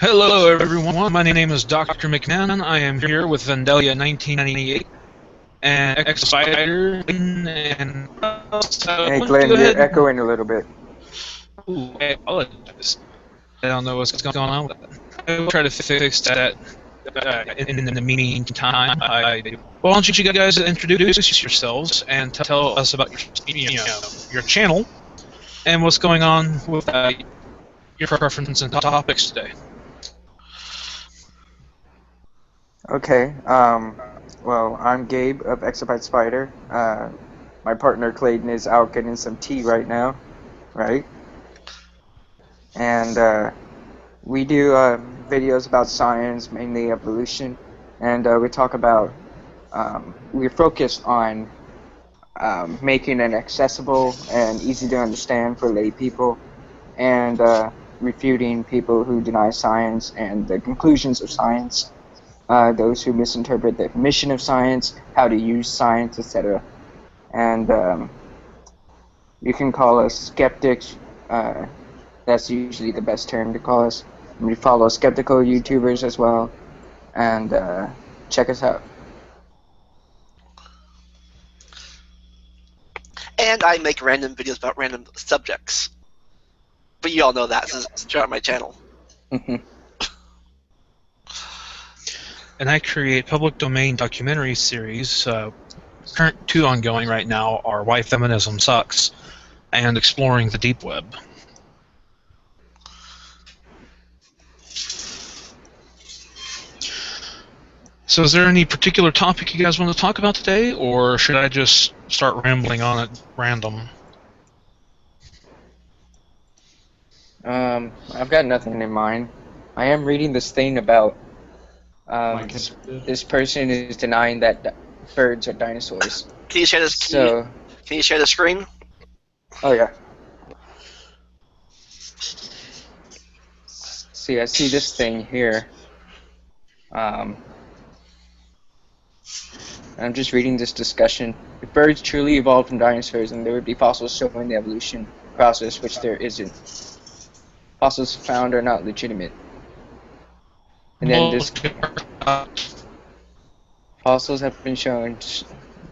Hello, everyone. My name is Dr. McMahon. I am here with Vandalia 1998 and X-Spider and Hey Glenn, you're echoing a little bit. Ooh, I apologize. I don't know what's going on with it. I will try to fix that in the meantime. Why don't you guys introduce yourselves and tell us about your channel and what's going on with your preferences and topics today. Okay, well, I'm Gabe of Exabyte Spider. My partner Clayton is out getting some tea right now, right? And we do videos about science, mainly evolution, and we talk about, we're focused on making it accessible and easy to understand for lay people, and refuting people who deny science and the conclusions of science. Those who misinterpret the mission of science, how to use science, etc. And you can call us skeptics. That's usually the best term to call us. We follow skeptical YouTubers as well. And check us out. And I make random videos about random subjects. But you all know that since it's on my channel. And I create public domain documentary series. Current two ongoing right now are Why Feminism Sucks and Exploring the Deep Web. So is there any particular topic you guys want to talk about today, or should I just start rambling on at random? I've got nothing in mind. I am reading this thing about this person is denying that birds are dinosaurs. Can you share this? Can you share the screen? Oh yeah. See, I see this thing here. I'm just reading this discussion. If birds truly evolved from dinosaurs, then there would be fossils showing the evolution process, which there isn't. Fossils found are not legitimate. And then this fossils have been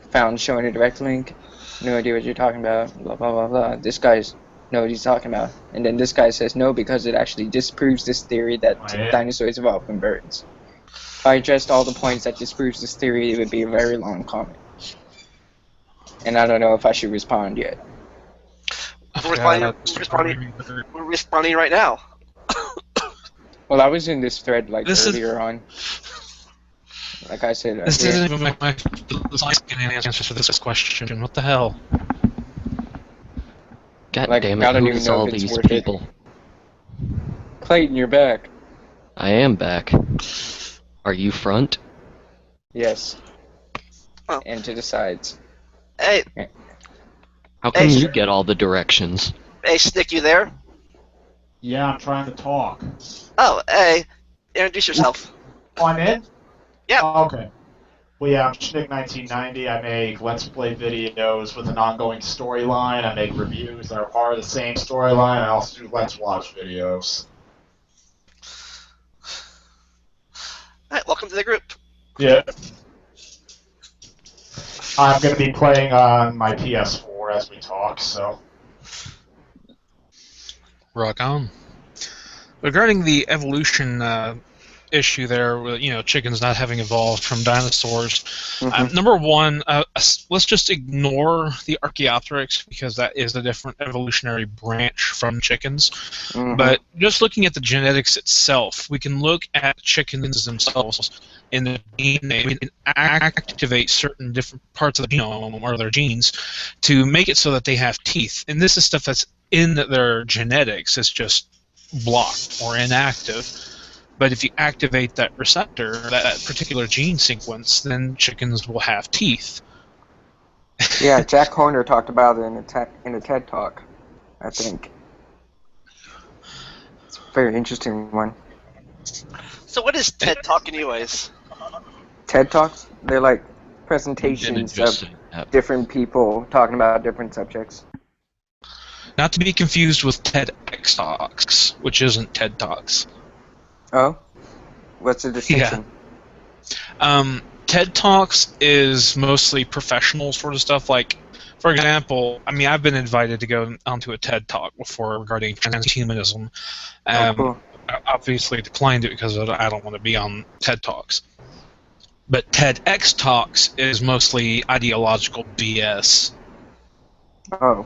found showing a direct link. No idea what you're talking about. Blah blah blah blah. This guy's know what he's talking about. And then this guy says no because it actually disproves this theory that dinosaurs evolved from birds. If I addressed all the points that disproves this theory, it would be a very long comment. And I don't know if I should respond yet. We're responding right now. Well, I was in this thread earlier on. Like I said, this isn't even my answer for this question. What the hell? God damn it! Who is all these people? Clayton, you're back. I am back. Are you front? Yes. Oh. And to the sides. Hey. How come you get all the directions? Hey, Snick, you there? Yeah, I'm trying to talk. Oh, hey. Introduce yourself. Oh, I'm in? Yeah. Oh, okay. Well, yeah, I'm Schnick1990. I make Let's Play videos with an ongoing storyline. I make reviews that are part of the same storyline. I also do Let's Watch videos. Alright, welcome to the group. Yeah. I'm going to be playing on my PS4 as we talk, so... Rock on. Regarding the evolution issue there, with chickens not having evolved from dinosaurs. Number one, let's just ignore the Archaeopteryx because that is a different evolutionary branch from chickens. But just looking at the genetics itself, we can look at chickens themselves in the DNA. We can activate certain different parts of the genome or their genes to make it so that they have teeth. And this is stuff that's in their genetics. It's just blocked or inactive. But if you activate that receptor, that particular gene sequence, then chickens will have teeth. Yeah, Jack Horner talked about it in a TED Talk, I think. It's a very interesting one. So what is TED Talk anyways? TED Talks? They're like presentations of different people talking about different subjects. Not to be confused with TEDx Talks, which isn't TED Talks. Oh, what's the distinction? TED Talks is mostly professional sort of stuff. Like, for example, I mean, I've been invited to go onto a TED Talk before regarding transhumanism. Cool. I obviously declined it because I don't want to be on TED Talks. But TEDx Talks is mostly ideological BS. Oh.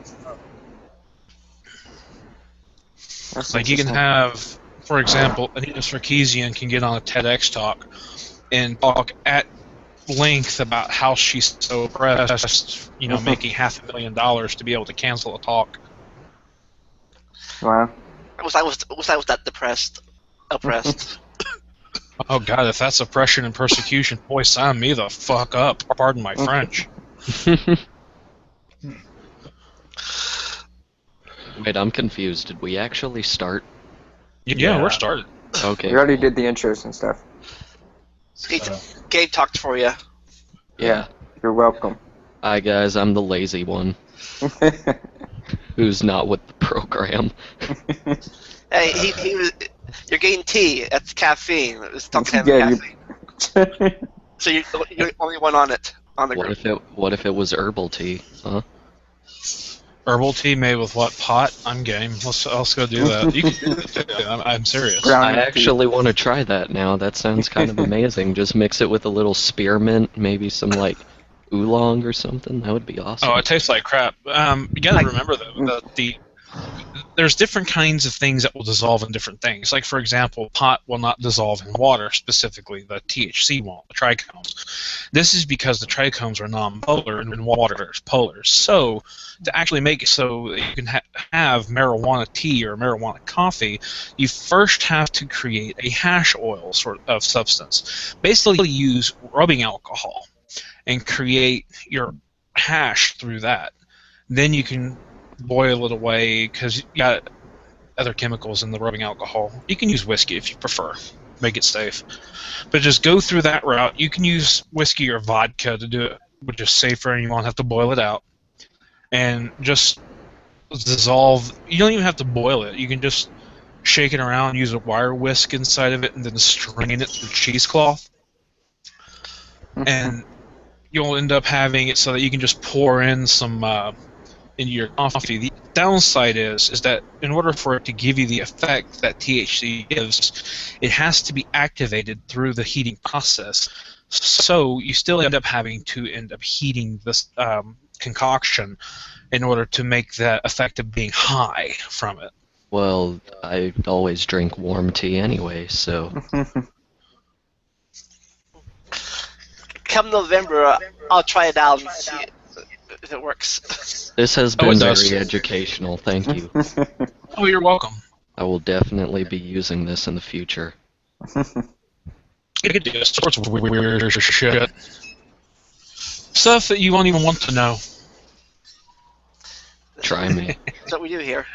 That's Like, you can interesting. have, for example, Anita Sarkeesian can get on a TEDx talk and talk at length about how she's so oppressed, making $500,000 to be able to cancel a talk. Wow. Was I that depressed, oppressed? Oh God, if that's oppression and persecution, boy, sign me the fuck up. Pardon my French. Wait, I'm confused. Did we actually start? Yeah, we're started. Okay. We already cool. did the intros and stuff. Gabe talked for you. Yeah. You're welcome. Hi guys, I'm the lazy one who's not with the program. Hey, he was. You're getting tea. That's caffeine. It's talking Yeah, caffeine. So you're the only one on it on the group. What if it was herbal tea? Huh? Herbal tea made with what? Pot? I'm game. Let's go do that. You can do that too. I'm serious. Ground I tea. actually want to try that now. That sounds kind of amazing. Just mix it with a little spearmint, maybe some like oolong or something. That would be awesome. Oh, it tastes like crap. You gotta remember though that there's different kinds of things that will dissolve in different things. Like, for example, pot will not dissolve in water, specifically the THC won't, the trichomes. This is because the trichomes are non-polar and in water is polar. So, to actually make it so that you can have marijuana tea or marijuana coffee, you first have to create a hash oil sort of substance. Basically, use rubbing alcohol and create your hash through that. Then you can boil it away because you got other chemicals in the rubbing alcohol. You can use whiskey if you prefer. Make it safe. But just go through that route. You can use whiskey or vodka to do it, which is safer and you won't have to boil it out. And just dissolve. You don't even have to boil it. You can just shake it around, use a wire whisk inside of it, and then strain it through cheesecloth. And you'll end up having it so that you can just pour in some into your coffee. The downside is that in order for it to give you the effect that THC gives, it has to be activated through the heating process. So you still end up having to heating this concoction in order to make the effect of being high from it. Well, I always drink warm tea anyway, so... Come November, I'll try it out and see if it works. This has been very educational, thank you. Oh, you're welcome. I will definitely be using this in the future. You could do sorts of weird shit. Stuff that you won't even want to know. Try me. That's what we do here.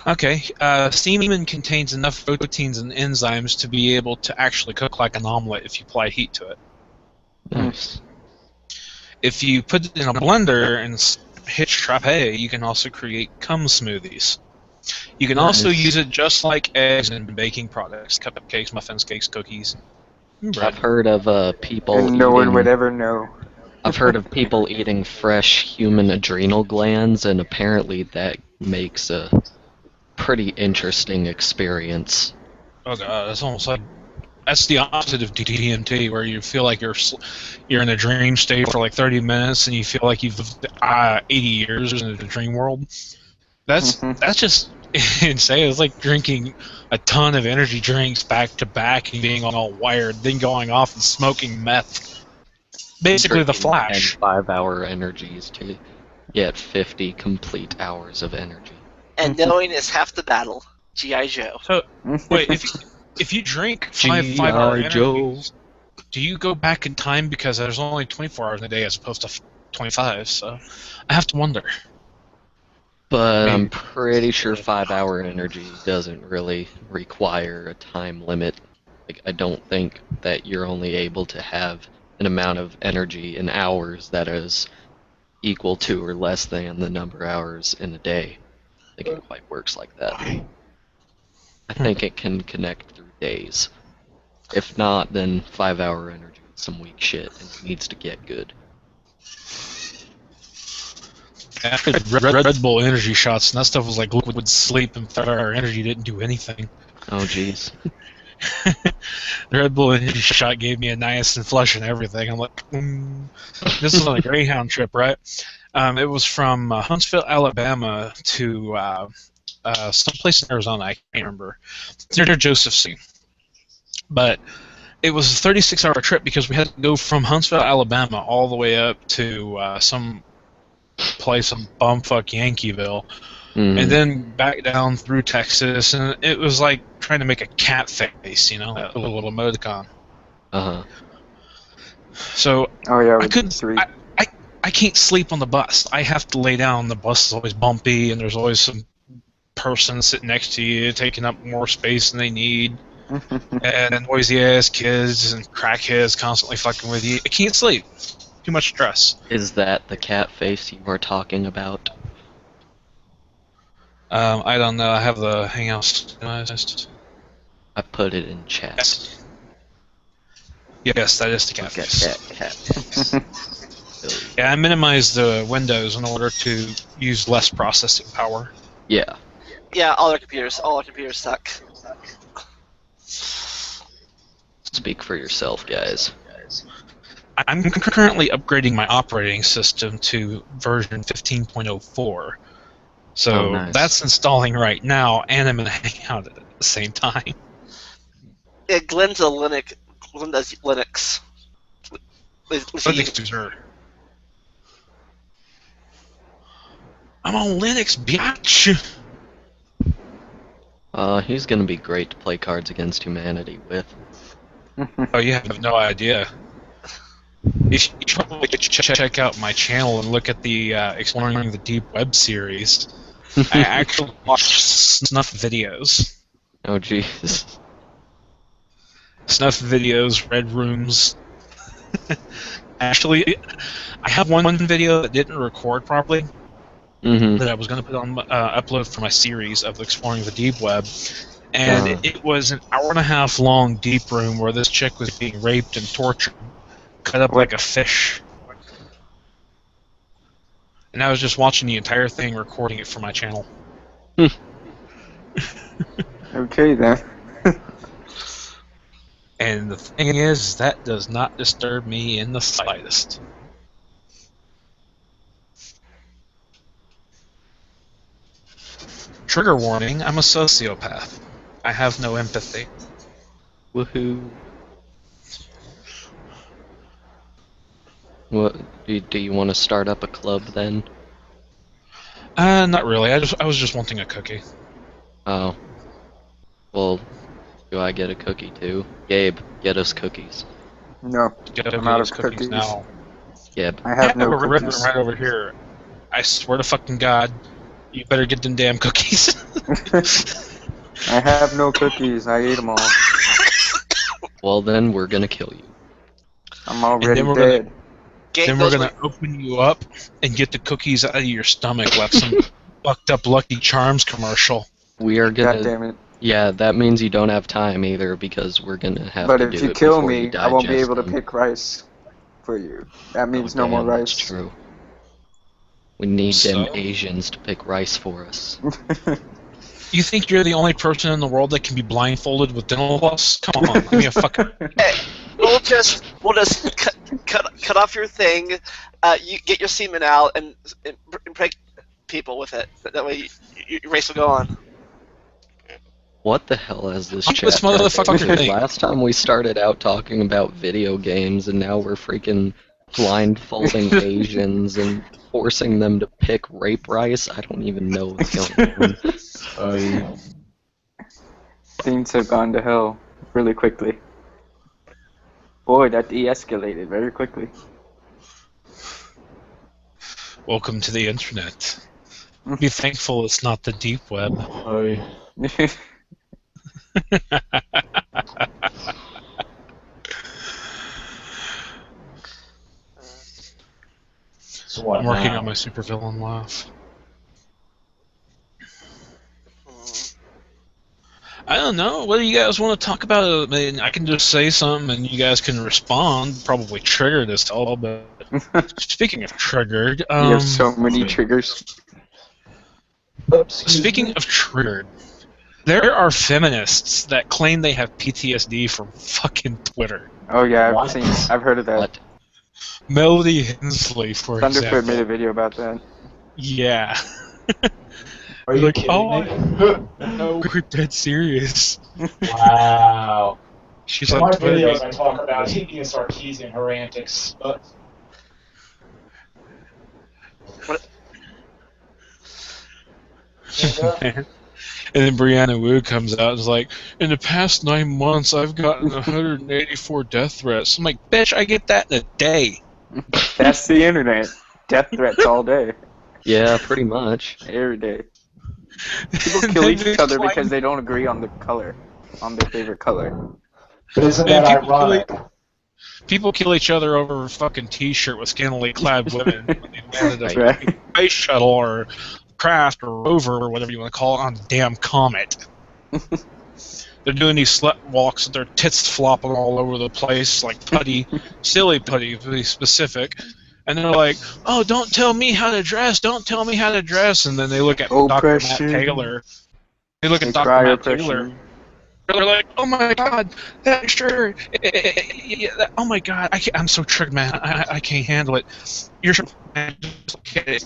Okay, semen contains enough proteins and enzymes to be able to actually cook like an omelet if you apply heat to it. Nice. If you put it in a blender and hit frappe, you can also create cum smoothies. You can also use it just like eggs in baking products, cupcakes, muffins, cakes, cookies, and bread. I've heard of people And no one would ever know. I've heard of people eating fresh human adrenal glands, and apparently that makes a pretty interesting experience. Oh god, that's almost like that's the opposite of DMT, where you feel like you're in a dream state for like 30 minutes, and you feel like you've lived 80 years in a dream world. That's just insane. It's like drinking a ton of energy drinks back to back and being all wired, then going off and smoking meth. Basically, the Flash. And 5-hour energies to get 50 complete hours of energy. And knowing is half the battle. G.I. Joe. So, wait, if you drink 5-hour energies, do you go back in time because there's only 24 hours in a day as opposed to 25? So, I have to wonder. But I'm pretty sure 5-hour energy doesn't really require a time limit. Like, I don't think that you're only able to have an amount of energy in hours that is equal to or less than the number of hours in a day. I think it quite works like that. I think it can connect through days. If not, then 5-hour energy is some weak shit and it needs to get good. I tried Red Bull energy shots, and that stuff was like liquid sleep, and 5-hour energy didn't do anything. Oh, jeez. The Red Bull energy shot gave me a niacin flush and everything. I'm like, This was on a Greyhound trip, right? It was from Huntsville, Alabama to someplace in Arizona. I can't remember. It's near Joseph C. But it was a 36-hour trip because we had to go from Huntsville, Alabama, all the way up to some place in bumfuck Yankeeville, and then back down through Texas, and it was like trying to make a cat face, you know, a little emoticon. So I couldn't. I can't sleep on the bus. I have to lay down. The bus is always bumpy, and there's always some person sitting next to you taking up more space than they need, and noisy ass kids and crackheads constantly fucking with you. I can't sleep. Too much stress. Is that the cat face you were talking about? I don't know. I have the Hangouts. I put it in chat. Yes, that is the cat Look at face. that cat face. Yeah, I minimized the windows in order to use less processing power. Yeah. Yeah, all our computers suck. Speak for yourself, guys. I'm currently upgrading my operating system to version 15.04. So nice. That's installing right now, and I'm in a Hangout at the same time. Yeah, Glenn does Linux. Linux user. I'm on Linux, biatch! He's gonna be great to play Cards Against Humanity with. Oh, you have no idea. You should probably check out my channel and look at the Exploring the Deep Web series. I actually watch snuff videos. Oh, jeez. Snuff videos, red rooms. Actually, I have one video that didn't record properly that I was going to put on upload for my series of Exploring the Deep Web. And it was an hour-and-a-half long deep room where this chick was being raped and tortured, cut up like a fish. And I was just watching the entire thing, recording it for my channel. Okay, then. And the thing is, that does not disturb me in the slightest. Trigger warning, I'm a sociopath. I have no empathy. Woohoo. What, do you want to start up a club then? Not really. I was just wanting a cookie. Oh. Well, do I get a cookie too? Gabe, get us cookies. No, I'm out of cookies. now. Gabe. I have no written cookies. right over here. I swear to fucking God, you better get them damn cookies. I have no cookies. I ate them all. Well, then we're gonna kill you. I'm already then we're dead. Then we're gonna open you up and get the cookies out of your stomach like some fucked up Lucky Charms commercial. We are gonna. God damn it. Yeah, that means you don't have time either because we're gonna have But to if do you it kill before me, you I won't be digest able to them. pick rice for you. That means Oh, no more damn, rice. That's true. We need them So? Asians to pick rice for us. You think you're the only person in the world that can be blindfolded with dental floss? Come on, give me a fucking. Hey, we'll just cut off your thing. You get your semen out and impregnate people with it. That way, your race will go on. What the hell has this Fuck chat this motherfucker turned into? thing. Last time we started out talking about video games, and now we're freaking blindfolding Asians and forcing them to pick rape rice. I don't even know what's going on. Things have gone to hell really quickly. Boy, that de-escalated very quickly. Welcome to the internet. Be thankful it's not the deep web. So what I'm working now? on my supervillain laugh. I don't don't know. What do you guys want to talk about? I mean, I can just say something and you guys can respond. Probably trigger this all, but speaking of triggered, You have so many triggers. speaking of triggered, there are feminists that claim they have PTSD from fucking Twitter. Oh yeah, What? I've heard of that. What? Melody Hensley, for Thunderfoot example. made a video about that. Yeah. Are you Like, kidding oh, me? No, we're dead serious. Wow. She's In on my Twitter. videos, I talk about Higgy and Sarkeesian her antics, but And then Brianna Wu comes out and is like, in the past 9 months, I've gotten 184 death threats. I'm like, bitch, I get that in a day. That's the internet. Death threats all day, Yeah, pretty much. every day. People kill each other because they don't agree on the color, on their favorite color. but isn't Man, that people ironic? People kill each other over a fucking T-shirt with scantily clad women when they landed a Right. space shuttle or craft or rover or whatever you want to call it on the damn comet. They're doing these slut walks with their tits flopping all over the place, like putty, silly putty, to be specific. And they're like, "Oh, don't tell me how to dress! Don't tell me how to dress!" And then they look at Dr. Matt Oppression. Taylor. They look They at Dr. cry Matt oppression. Taylor. They're like, "Oh my God, that shirt! Oh my God, I'm so triggered, man. I can't handle it. Your shirt, man, just look at it.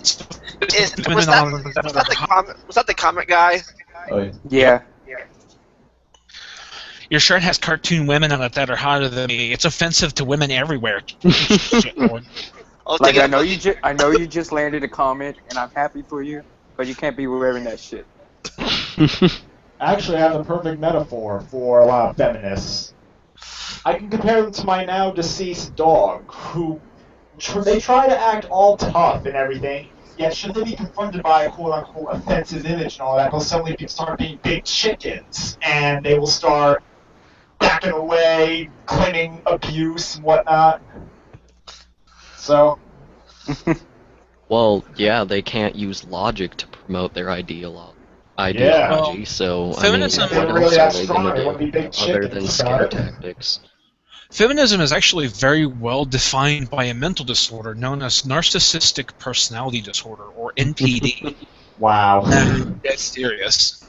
Was that the comment guy? Oh, Yeah. Your shirt has cartoon women on it that are hotter than me. It's offensive to women everywhere." Shit, Lord. Like I know you just landed a comment, and I'm happy for you, but you can't be wearing that shit. Actually, I have the perfect metaphor for a lot of feminists. I can compare them to my now deceased dog, who they try to act all tough and everything, yet should they be confronted by a quote-unquote offensive image and all that, they'll suddenly start being big chickens, and they will start backing away, claiming abuse and whatnot. So, Well, yeah, they can't use logic to promote their ideology, Well, so feminism- I mean, If what they really else that are they strong, going they to wouldn't be do big other than chickens scare about it. tactics? Feminism is actually very well defined by a mental disorder known as narcissistic personality disorder, or NPD. wow. That's serious.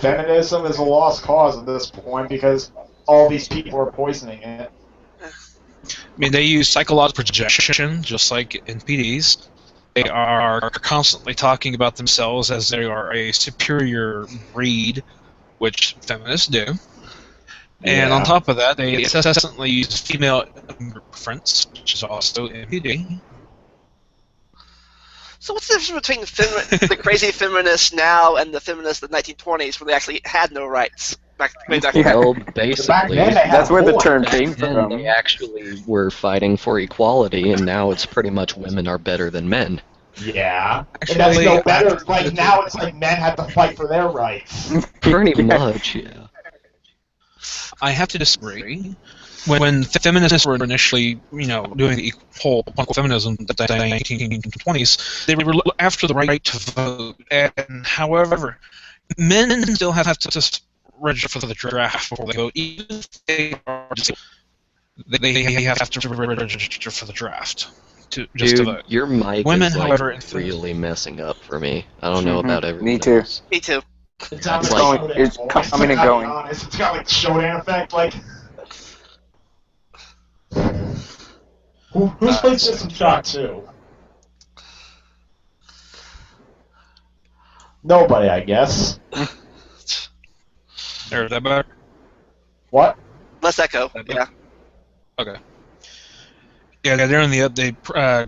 Feminism is a lost cause at this point because all these people are poisoning it. I mean, they use psychological projection, just like NPDs. They are constantly talking about themselves as they are a superior breed, which feminists do. And on Yeah. top of that, they incessantly use female preference, which is also NPD. So what's the difference between the crazy feminists now and the feminists of the 1920s, where they actually had no rights? Way back Yeah. Well, Back basically, then, they had That's where the more. term came then from. they actually were fighting for equality, and now it's pretty much women are better than men. Yeah. Actually, and that's no better. after Like, the- now it's like men have to fight for their rights. Pretty Yeah. much, yeah. I have to disagree. When feminists were initially, doing the whole feminism in the 1920s, they were after the right to vote. And however, men still have to register for the draft before they vote, even if they have to register for the draft to Dude, vote. your mic Women, is like however, really messing up for me. I don't know Mhm. about everyone Me too. else. Me too. It's got It's the like- Shodan it's voice, coming and I gotta be going. honest. It's got like Shodan effect. Like, who's played System Shock 2? Nobody, I guess. There, is that better? What? Less echo. Yeah. Okay. Yeah, during the update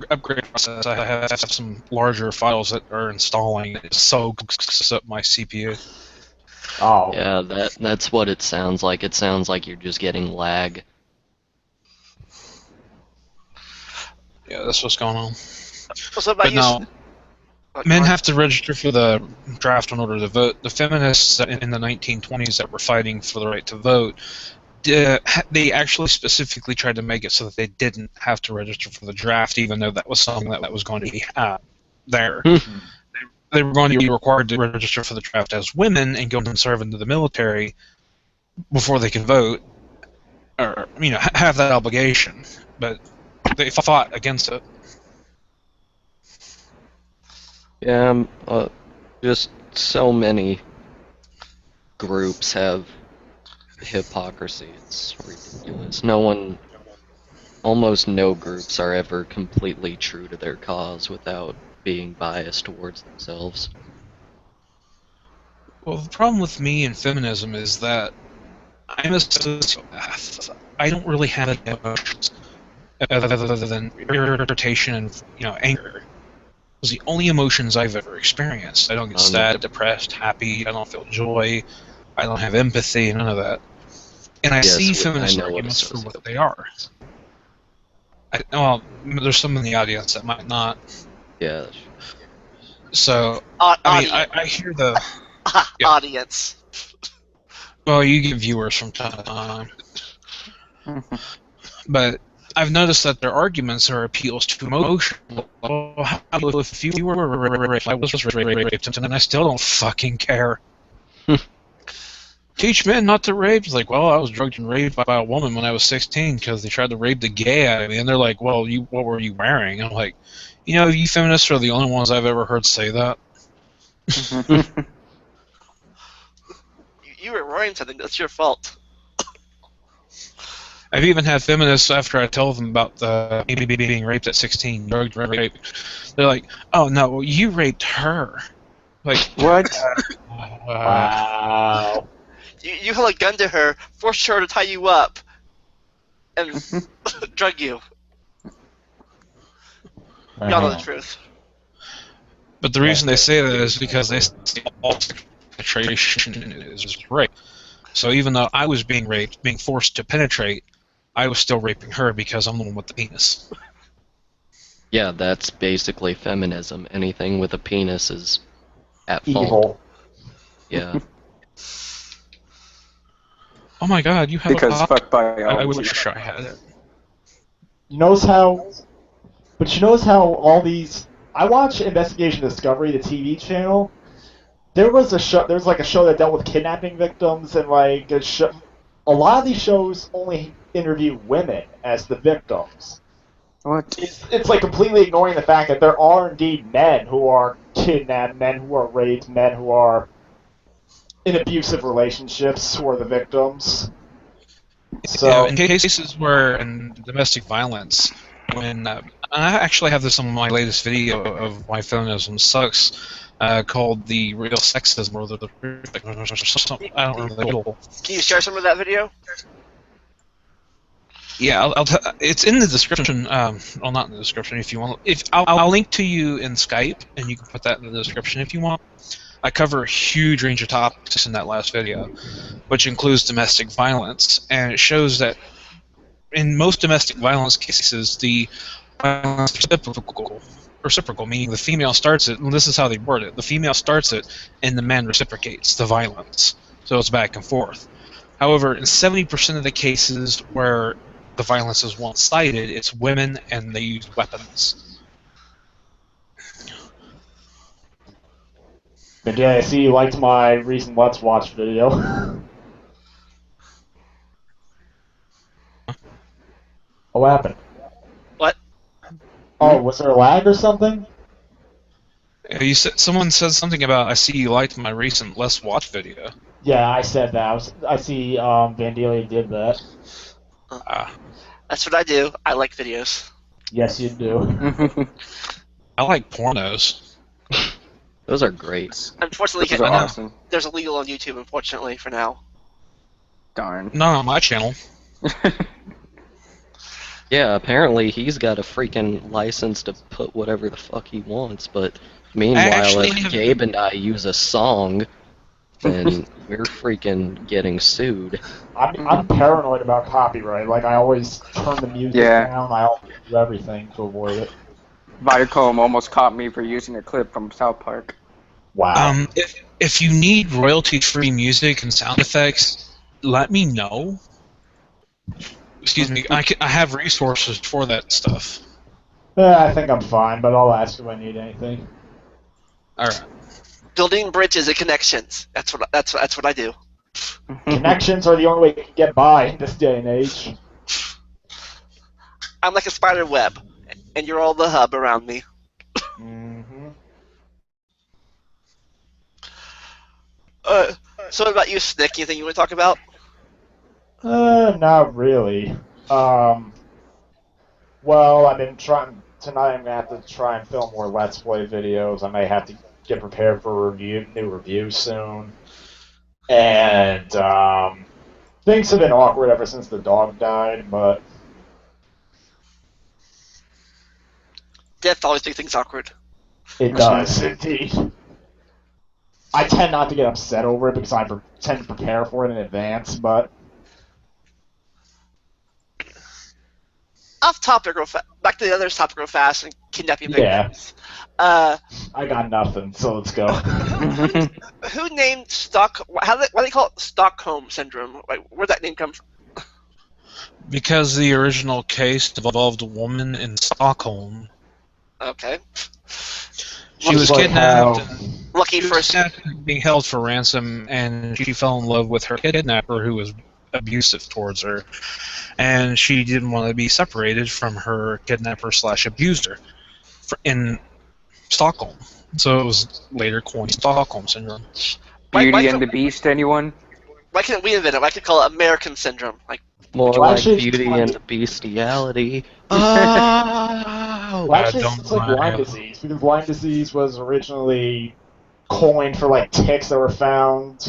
upgrade process, I have some larger files that are installing. It soaks up my CPU. Oh. Yeah, that's what it sounds like. It sounds like you're just getting lag. Yeah, that's what's going on. So about But no, Oh, men go on. have to register for the draft in order to vote. The feminists in the 1920s that were fighting for the right to vote, they actually specifically tried to make it so that they didn't have to register for the draft, even though that was something that was going to be there. They were going to be required to register for the draft as women and go and serve into the military, before they can vote, or have that obligation. But they fought against it. Yeah, just so many groups have hypocrisy. It's ridiculous. Almost no groups are ever completely true to their cause without being biased towards themselves. Well, the problem with me and feminism is that I'm a sociopath. I don't really have emotions other than irritation and anger. Those are the only emotions I've ever experienced. I don't get sad, depressed, happy. I don't feel joy. I don't have empathy. None of that. And I see feminist arguments for what they are. Well, there's some in the audience that might not. Yeah. So I hear the audience. Well, you get viewers from time to time. But I've noticed that their arguments are appeals to emotion. Oh, if you were raped, I was raped, and I still don't fucking care. Teach men not to rape. It's like, well, I was drugged and raped by a woman when I was 16 because they tried to rape the gay out of me. And they're like, well, what were you wearing? I'm like, you feminists are the only ones I've ever heard say that. You were wearing something. That's your fault. I've even had feminists, after I tell them about the baby being raped at 16, drugged rape, they're like, oh, no, you raped her. Like, what? Wow. You held a gun to her, forced her to tie you up, and drug you. Y'all know the truth. But the reason they say that is because they say all penetration is rape. So even though I was being raped, being forced to penetrate, I was still raping her because I'm the one with the penis. Yeah, that's basically feminism. Anything with a penis is at fault. Evil. Yeah. Oh my god, you have because a fuck biology. I wish I had it. You notice how all these... I watch Investigation Discovery, the TV channel. There was a show that dealt with kidnapping victims, and like a lot of these shows only interview women as the victims. What? It's like completely ignoring the fact that there are indeed men who are kidnapped, men who are raped, men who are in abusive relationships who are the victims. So yeah, in cases where in domestic violence, when I actually have this on my latest video of why feminism sucks, called the real sexism or the I don't remember the title. Can you share some of that video? Yeah, it's in the description. Well, not in the description. If you want, I'll link to you in Skype, and you can put that in the description if you want. I cover a huge range of topics in that last video, which includes domestic violence, and it shows that in most domestic violence cases, the violence is reciprocal, meaning the female starts it, and this is how they word it: the female starts it, and the man reciprocates the violence. So it's back and forth. However, in 70% of the cases where the violence is one-sided, it's women and they use weapons. But yeah, I see you liked my recent Let's Watch video. What happened? What? Oh, was there a lag or something? You said someone said something about I see you liked my recent Let's Watch video. Yeah, I said that. I see Vandalia did that. That's what I do. I like videos. Yes, you do. I like pornos. Those are great. Unfortunately, Those are awesome. There's illegal on YouTube, unfortunately, for now. Darn. Not on my channel. Yeah, apparently he's got a freaking license to put whatever the fuck he wants, but meanwhile, if Gabe and I use a song, then we're freaking getting sued. I'm paranoid about copyright. Like, I always turn the music down. I always do everything to avoid it. Viacom almost caught me for using a clip from South Park. Wow. If you need royalty-free music and sound effects, let me know. Excuse me, I have resources for that stuff. Yeah, I think I'm fine, but I'll ask if I need anything. All right. Building bridges and connections. That's what I do. Connections are the only way you can get by in this day and age. I'm like a spider web, and you're all the hub around me. Mm-hmm. So what about you, Snick? Anything you want to talk about? Not really. Well, I've been trying tonight. I'm gonna have to try and film more Let's Play videos. I may have to get prepared for a new review soon. And things have been awkward ever since the dog died, but Death always makes things awkward. it does indeed. I tend not to get upset over it because I tend to prepare for it in advance, but Off topic, back to the other topic real fast, and kidnapping yeah. victims. I got nothing, so let's go. Who named why do they call it Stockholm Syndrome? Like, where'd that name come from? Because the original case involved a woman in Stockholm. Okay. She was like kidnapped. how- Lucky She for was kidnapped, being held for ransom, and she fell in love with her kidnapper, who was abusive towards her, and she didn't want to be separated from her kidnapper/abuser in Stockholm. So it was later coined Stockholm Syndrome. Beauty and the Beast, anyone? Why can't we invent it? Why can't we call it American Syndrome? Like, More Well, like actually, Beauty it's and Bestiality. Oh! Well, actually, don't it's like mind. Lyme disease, because Lyme disease was originally coined for like ticks that were found.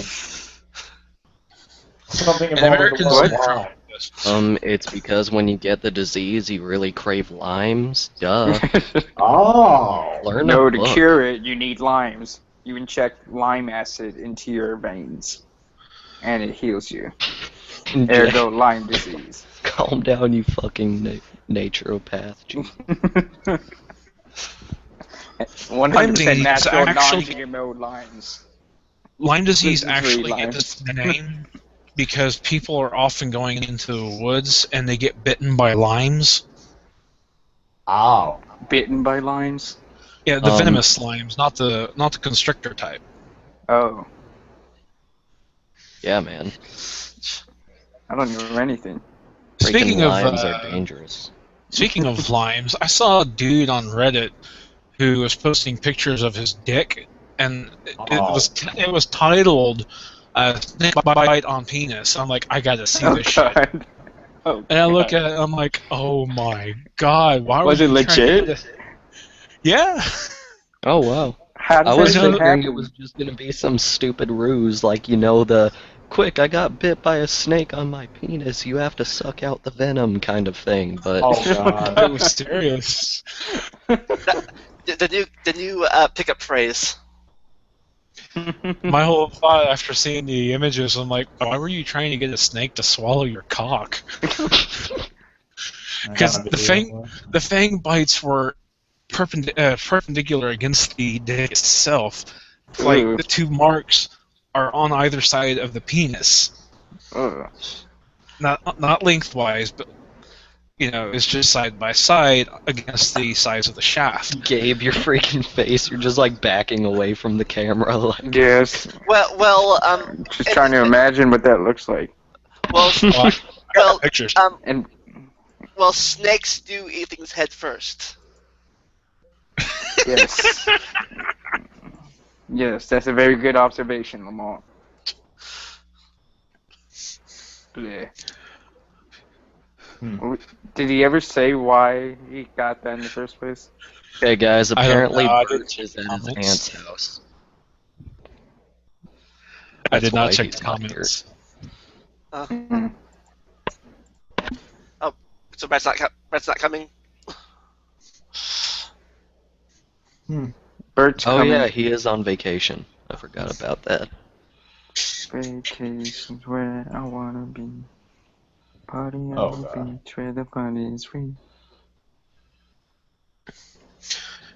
Something And involving American the word Syndrome. Lyme. It's because when you get the disease, you really crave limes. Duh. Oh. Learn No, a to book. cure it, you need limes. You inject lime acid into your veins, and it heals you. Ergo, Lyme disease. Calm down, you fucking naturopath. Jeez. 100% natural, actually- non-GMO limes. Lyme disease This is actually really gets its name because people are often going into the woods and they get bitten by limes. Oh. Bitten by limes? Yeah, the venomous limes, not the constrictor type. Oh, Yeah, man. I don't know anything. Speaking Freaking of limes are dangerous. Speaking of limes, I saw a dude on Reddit who was posting pictures of his dick, and it was titled "Snake Bite on Penis." I'm like, I gotta see Oh this shit. god. Oh, And I look God. at it, I'm like, oh my god, why Was were it you trying to legit? get this? Yeah. Oh, wow. How I does was that just even figuring happen? it was just gonna be some stupid ruse, like, the quick, I got bit by a snake on my penis, you have to suck out the venom kind of thing, but Oh god. That was serious. the new pickup phrase. My whole thought after seeing the images, I'm like, why were you trying to get a snake to swallow your cock? Because the fang bites were perpendicular against the dick itself. Like, Ooh. the two marks are on either side of the penis. Ugh. Not lengthwise, but, it's just side by side against the sides of the shaft. Gabe, your freaking face, you're just like backing away from the camera, like, Yes. Well, Just trying to imagine what that looks like. well, well, Pictures. And well, snakes do eat things head first. yes. Yes, that's a very good observation, Lamont. Yeah. Did he ever say why he got that in the first place? okay guys, I don't apparently know, I Birch didn't is check at his comments. aunt's house. I did That's not why check he's the not here. comments. So Brett's not coming. Bert's Oh coming. yeah, he is on vacation. I forgot about that. Vacation's where I wanna be. Party on Oh, the God. beach where the fun is free.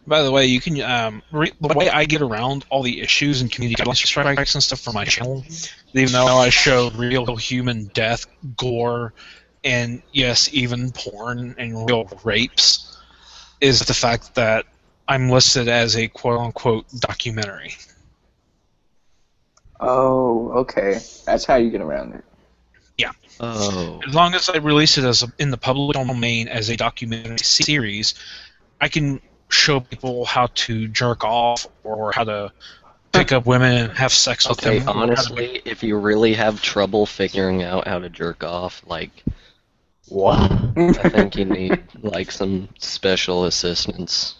By the way, you can the way I get around all the issues and community guidelines strikes and stuff for my channel, even though I show real human death, gore, and yes, even porn and real rapes, is the fact that I'm listed as a quote-unquote documentary. Oh, okay. That's how you get around it. Oh. As long as I release it in the public domain as a documentary series, I can show people how to jerk off or how to pick up women and have sex with Okay, them. honestly, if you really have trouble figuring out how to jerk off, like, What? I think you need, like, some special assistance.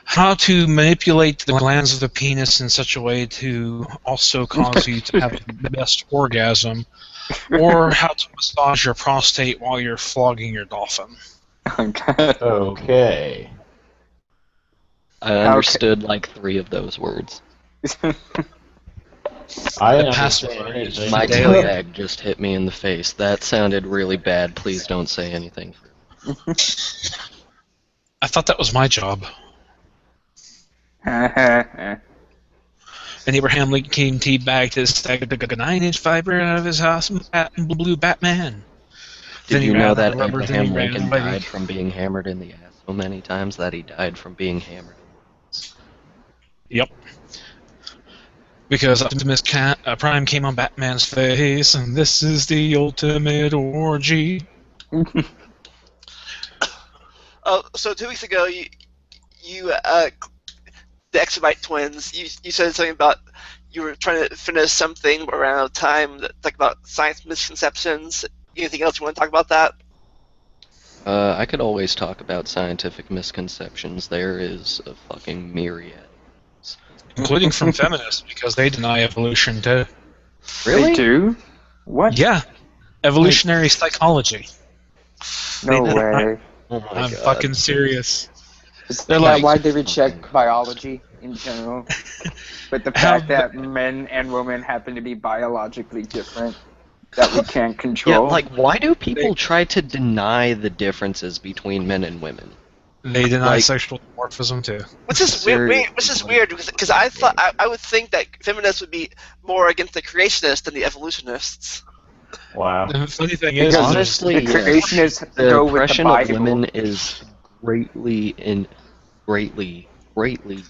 How to manipulate the glands of the penis in such a way to also cause you to have the best orgasm, or how to massage your prostate while you're flogging your dolphin. Okay. I understood, like, 3 of those words. I The didn't password understand is anything. My Daily. toe bag just hit me in the face. That sounded really bad. Please don't say anything. I thought that was my job. And Abraham Lincoln teabagged his 9-inch fiber out of his house and blue Batman. Did Then he you ran know out that of rubber, then Abraham he ran Lincoln away. died from being hammered in the ass so many times that he died from being hammered? Yep. Because Optimus Prime came on Batman's face, and this is the ultimate orgy. So 2 weeks ago, you the Exabyte twins, you said something about you were trying to finish something around time that like about science misconceptions. Anything else you want to talk about that? I could always talk about scientific misconceptions. There is a fucking myriad. Including from feminists, because they deny evolution too. They do? What? Yeah. Evolutionary psychology. No way. Oh my I'm god. fucking serious. Is They're that like- why they reject biology in general? But the fact that men and women happen to be biologically different that we can't Yeah, control. like, why do people try to deny the differences between men and women? They deny Like- sexual dimorphism too. Which is weird because I thought I would think that feminists would be more against the creationists than the evolutionists. Wow. The funny thing is, Because honestly, the yes. creationists The go with the oppression of Bible. women is greatly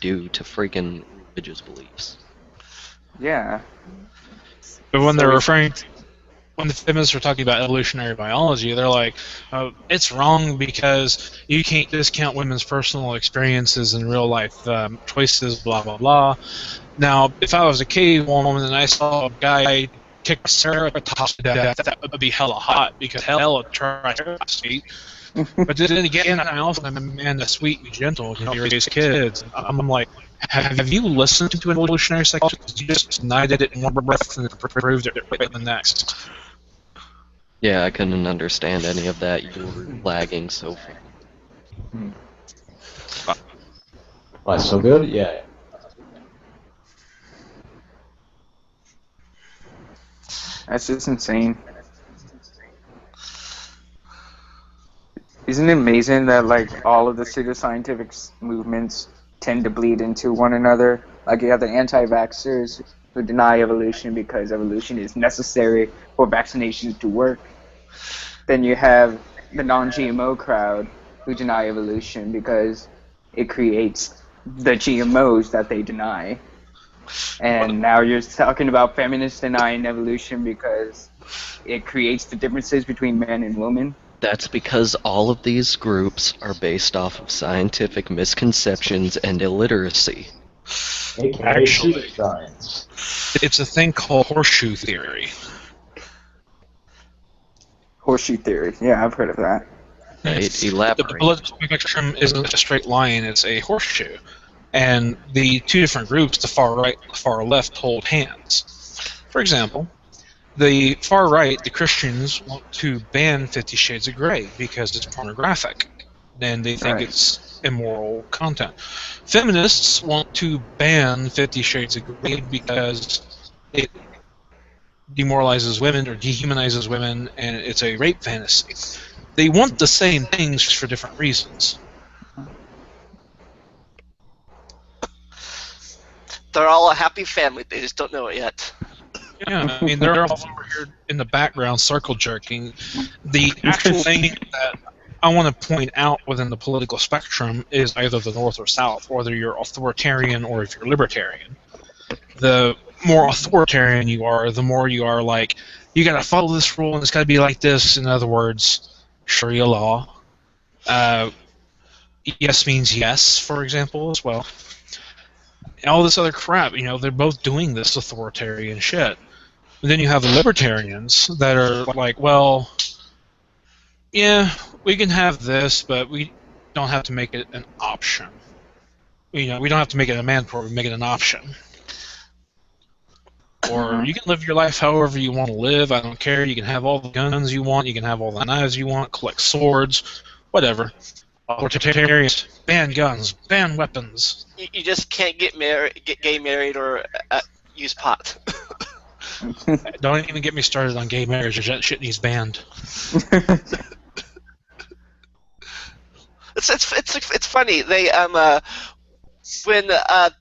due to freaking religious beliefs. Yeah. but when So they're we- referring, when the feminists are talking about evolutionary biology, they're like, it's wrong because you can't discount women's personal experiences and real life choices, blah blah blah. Now, if I was a cave woman and I saw a guy kick a ceratops to death, that would be hella hot because hella triceratops feet. But then again, I also am a man that's sweet and gentle, you know, raise kids. I'm like, have you listened to an evolutionary psychology? You just denied it in one breath and proved it in the next. Yeah, I couldn't understand any of that. You were lagging so far. What, so good? Yeah. That's just insane. Isn't it amazing that like all of the pseudoscientific movements tend to bleed into one another? Like you have the anti-vaxxers who deny evolution because evolution is necessary for vaccinations to work. Then you have the non-GMO crowd who deny evolution because it creates the GMOs that they deny. And now you're talking about feminists denying evolution because it creates the differences between men and women. That's because all of these groups are based off of scientific misconceptions and illiteracy. AKA Actually- science. It's a thing called horseshoe theory. Horseshoe theory. Yeah, I've heard of that. Right? The Elaborate. political spectrum isn't a straight line, it's a horseshoe. And the two different groups, the far right and the far left, hold hands. For example, the far right, the Christians, want to ban 50 Shades of Grey because it's pornographic. And they think Right. it's immoral content. Feminists want to ban 50 Shades of Grey because it demoralizes women or dehumanizes women and it's a rape fantasy. They want the same things for different reasons. They're all a happy family. They just don't know it yet. Yeah, I mean, they're all over here in the background circle jerking. The actual thing that I want to point out within the political spectrum is either the North or South, whether you're authoritarian or if you're libertarian. The more authoritarian you are, the more you are like, you got to follow this rule and it's got to be like this. In other words, Sharia law. Yes means yes, for example, as well. And all this other crap, they're both doing this authoritarian shit. And then you have the libertarians that are like, well, yeah, we can have this, but we don't have to make it an option. We don't have to make it a mandatory, we make it an option. Or you can live your life however you want to live, I don't care. You can have all the guns you want, you can have all the knives you want, collect swords, whatever. Authoritarians, ban guns, ban weapons. You just can't get gay married, or use pot. Don't even get me started on gay marriage. That shit needs banned. It's funny. They when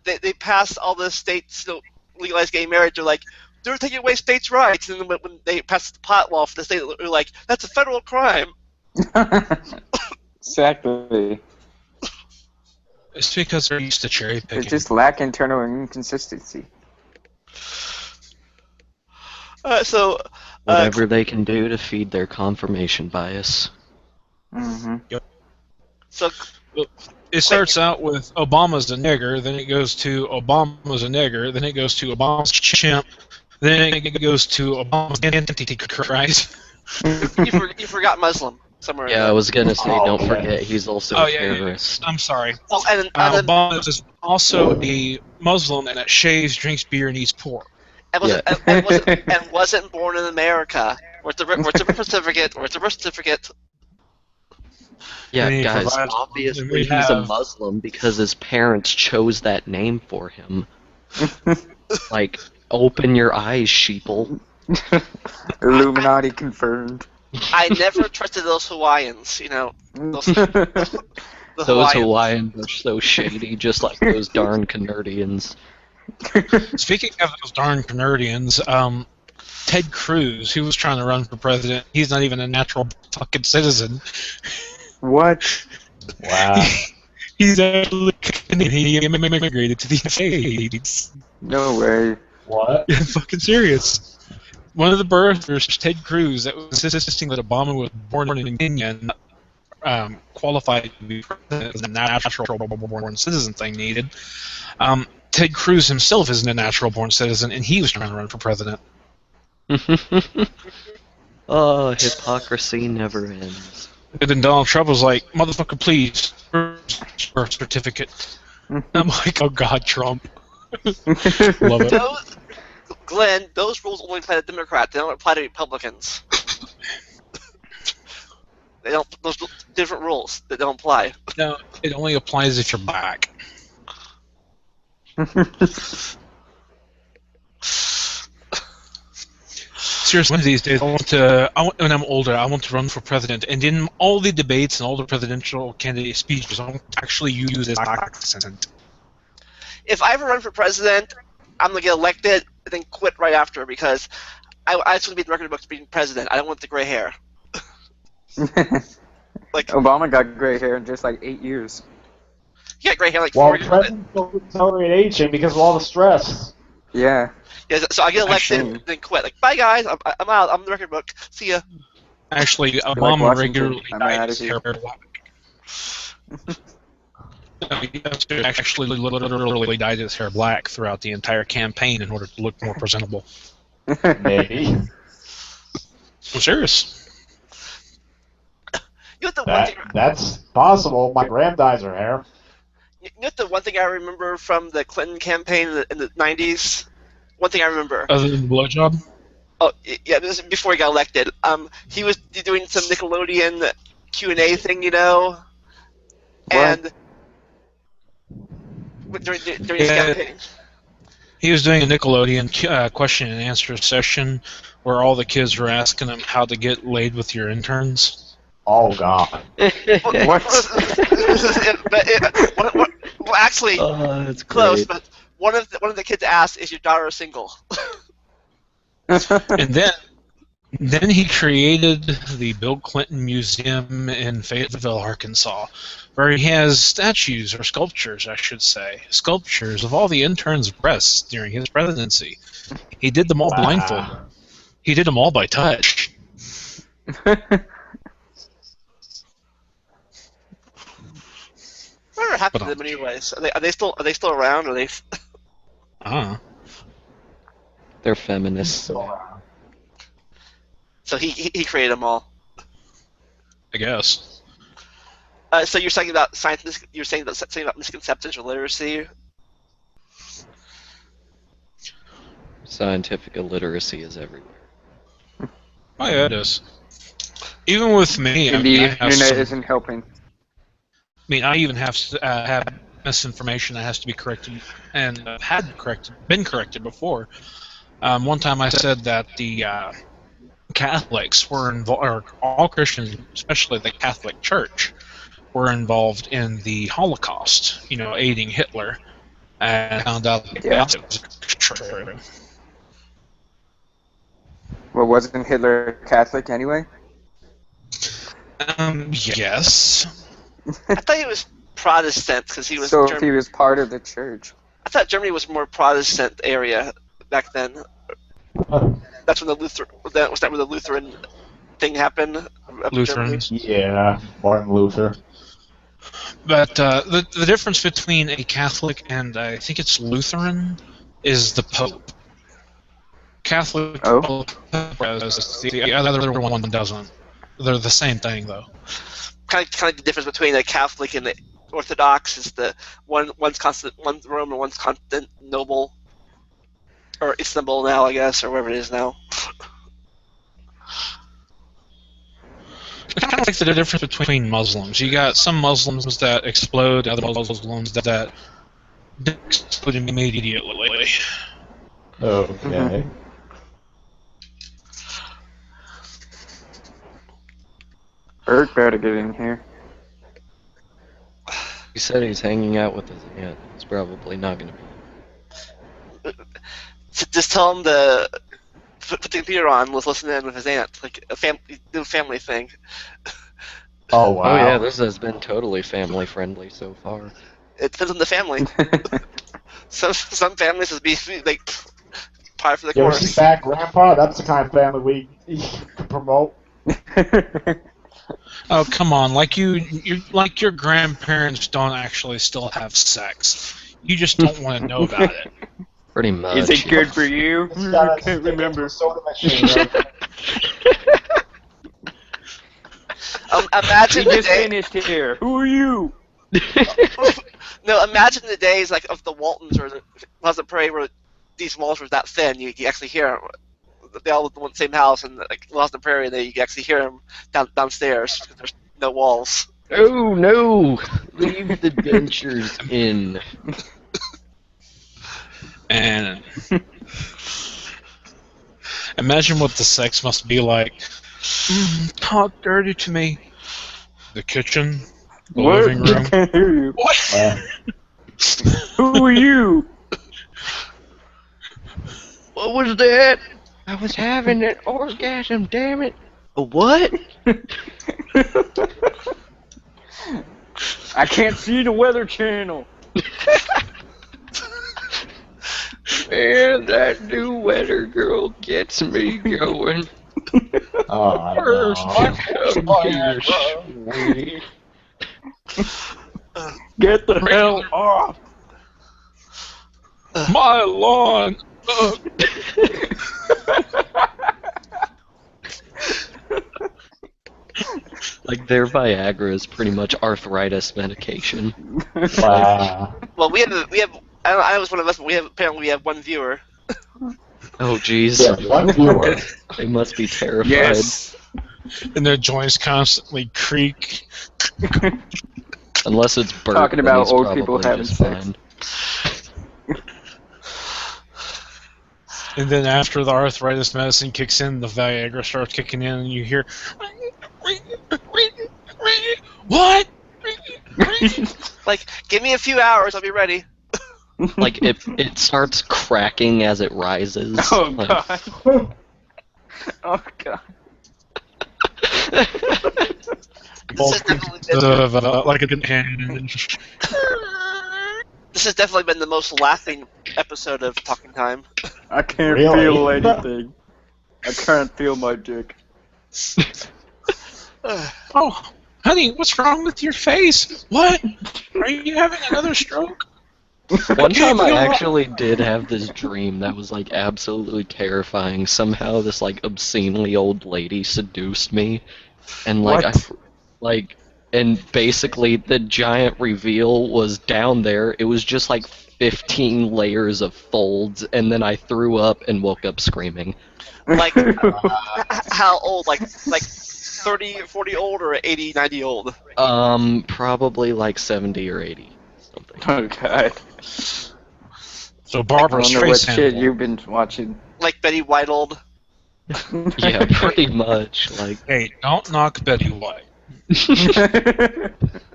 they passed all the states to legalize gay marriage, they're like, they're taking away states' rights. And then when they passed the pot law for the state, they're like, that's a federal crime. Exactly. It's because they're used to cherry picking. They just lack internal inconsistency. Whatever they can do to feed their confirmation bias. Mm-hmm. Yep. So it starts out with Obama's a nigger, then it goes to Obama's a nigger, then it goes to Obama's chimp, then it goes to Obama's antichrist. you forgot Muslim somewhere. Yeah, I was gonna say, don't okay. forget he's also a terrorist. I'm sorry. Oh, and Obama is also a Muslim and that shaves, drinks beer, and eats pork. and wasn't born in America. Where's the birth certificate? Where's the birth certificate? Yeah, And he guys, provides- obviously we he's a have- Muslim because his parents chose that name for him. Like, open your eyes, sheeple. Illuminati confirmed. I never trusted those Hawaiians. Those Those Hawaiians are so shady, just like those darn Canardians. Speaking of those darn Canardians, Ted Cruz, who was trying to run for president, he's not even a natural fucking citizen. What? Wow. He's actually Canadian. He immigrated to the States. No way. What? I'm fucking serious. One of the birthers, Ted Cruz, that was insisting that Obama was born in Kenya and qualified to be president, the natural born citizen thing needed. Ted Cruz himself isn't a natural born citizen, and he was trying to run for president. Oh, hypocrisy never ends. And then Donald Trump was like, motherfucker, please, birth certificate. I'm like, oh God, Trump. Love it. Glenn, those rules only apply to Democrats. They don't apply to Republicans. They don't. Those different rules that don't apply. No, it only applies if you're black. Seriously, one of these days, when I'm older, I want to run for president, and in all the debates and all the presidential candidate speeches, I want to actually use this accent. If I ever run for president, I'm gonna get elected and then quit right after because I just want to be in the record books being president. I don't want the gray hair. Like Obama got gray hair in just like 8 years. he got gray hair like Well, 4 years. presidents don't accelerate aging because of all the stress. Yeah. Yeah, so I get elected Actually- and then quit. Like, bye guys, I'm out. I'm in the record book. See ya. Actually, like Obama Washington, regularly I'm dyed outta his here. hair black. He actually literally dyed his hair black throughout the entire campaign in order to look more presentable. Maybe. I'm serious. You know what the one thing? That's possible. My gram dyes her hair. You know what the one thing I remember from the Clinton campaign in the 90s? One thing I remember. Other than the blowjob? Oh, yeah, this is before he got elected. He was doing some Nickelodeon Q&A thing, and during his campaign. He was doing a Nickelodeon question and answer session where all the kids were asking him how to get laid with your interns. Oh God. What? Well, actually, Oh, that's close. great. But one of the kids asked, "Is your daughter single?" And then Then he created the Bill Clinton Museum in Fayetteville, Arkansas, where he has statues, or sculptures, I should say, sculptures of all the interns' breasts during his presidency. He did them all blindfolded. He did them all by touch. Whatever happened to them anyways? Are they still around? Or are they? They're feminists. So he created them all. I guess. So you're saying about science? You're saying about misconceptions or literacy? Scientific illiteracy is everywhere. Oh yeah, it is. Even with me, And the internet isn't helping. I mean, I even have misinformation that has to be corrected, and been corrected before. One time I said that the Catholics were involved, or all Christians, especially the Catholic Church, were involved in the Holocaust. Aiding Hitler, and found out that that was true. Well, wasn't Hitler Catholic anyway? Yes. I thought he was Protestant because he was. So if he was part of the church. I thought Germany was more Protestant area back then. That's when was that where the Lutheran thing happened? Lutherans. Yeah, Martin Luther. But the difference between a Catholic and I think it's Lutheran is the Pope. Catholic, the other one doesn't. They're the same thing, though. Kind of the difference between a Catholic and the Orthodox is the one's Rome and one's Constantinople, or Istanbul now, I guess, or wherever it is now. It's kind of like the difference between Muslims. You got some Muslims that explode, other Muslims that explode immediately. Okay. Bert better get in here. He said he's hanging out with his aunt. He's probably not going to be. Just tell him to put the computer on. Let's listen in with his aunt, like a family thing. Oh wow. Oh yeah, this has been totally family friendly so far. It depends on the family. some families would be like par for the You ever course. see Fat Grandpa? That's the kind of family we can promote. Oh come on! Like your grandparents don't actually still have sex. You just don't want to know about it. Pretty much. Is it good for you? I can't remember. Soda machine. Right? Imagine We the just day. finished here. Who are you? No, imagine the days like of the Waltons or the Pleasant Prairie where these walls were that thin. You actually hear them. They all live in the same house and like Pleasant Prairie, and you can actually hear them downstairs because there's no walls. Oh no! Leave the dentures in. And imagine what the sex must be like. Talk dirty to me. The kitchen, the living room. I can't hear you. What? Who are you? What was that? I was having an orgasm, damn it. A what? I can't see the Weather Channel. Man, that new weather girl gets me going. Oh, I don't know. Come here, sweetie. Get the hell off. My lawn. Like their Viagra is pretty much arthritis medication. Wow. Well, we have. I was one of us, but apparently we have one viewer. Oh jeez. Yeah, one viewer. They must be terrified. Yes. And their joints constantly creak. Unless it's Bert. Talking then about he's old people probably having just sex. fine. And then after the arthritis medicine kicks in, the Viagra starts kicking in, and you hear, what? Like, give me a few hours, I'll be ready. Like it starts cracking as it rises. Oh Like, god. Oh god. This has definitely been, like a hinge. this has definitely been the most laughing episode of Talking Time. I can't Really? feel anything. I can't feel my dick. Oh, honey, what's wrong with your face? What? Are you having another stroke? One time I actually did have this dream that was like absolutely terrifying. Somehow this like obscenely old lady seduced me, and like What? and basically the giant reveal was down there. It was just like 15 layers of folds, and then I threw up and woke up screaming. Like, how old? Like 30, 40 old, or 80, 90 old? Probably like 70 or 80 something. Oh god. So I Barbara don't know what Streisand. shit you've been watching. Like Betty White old? Yeah, pretty much. Like, Hey, don't knock Betty White.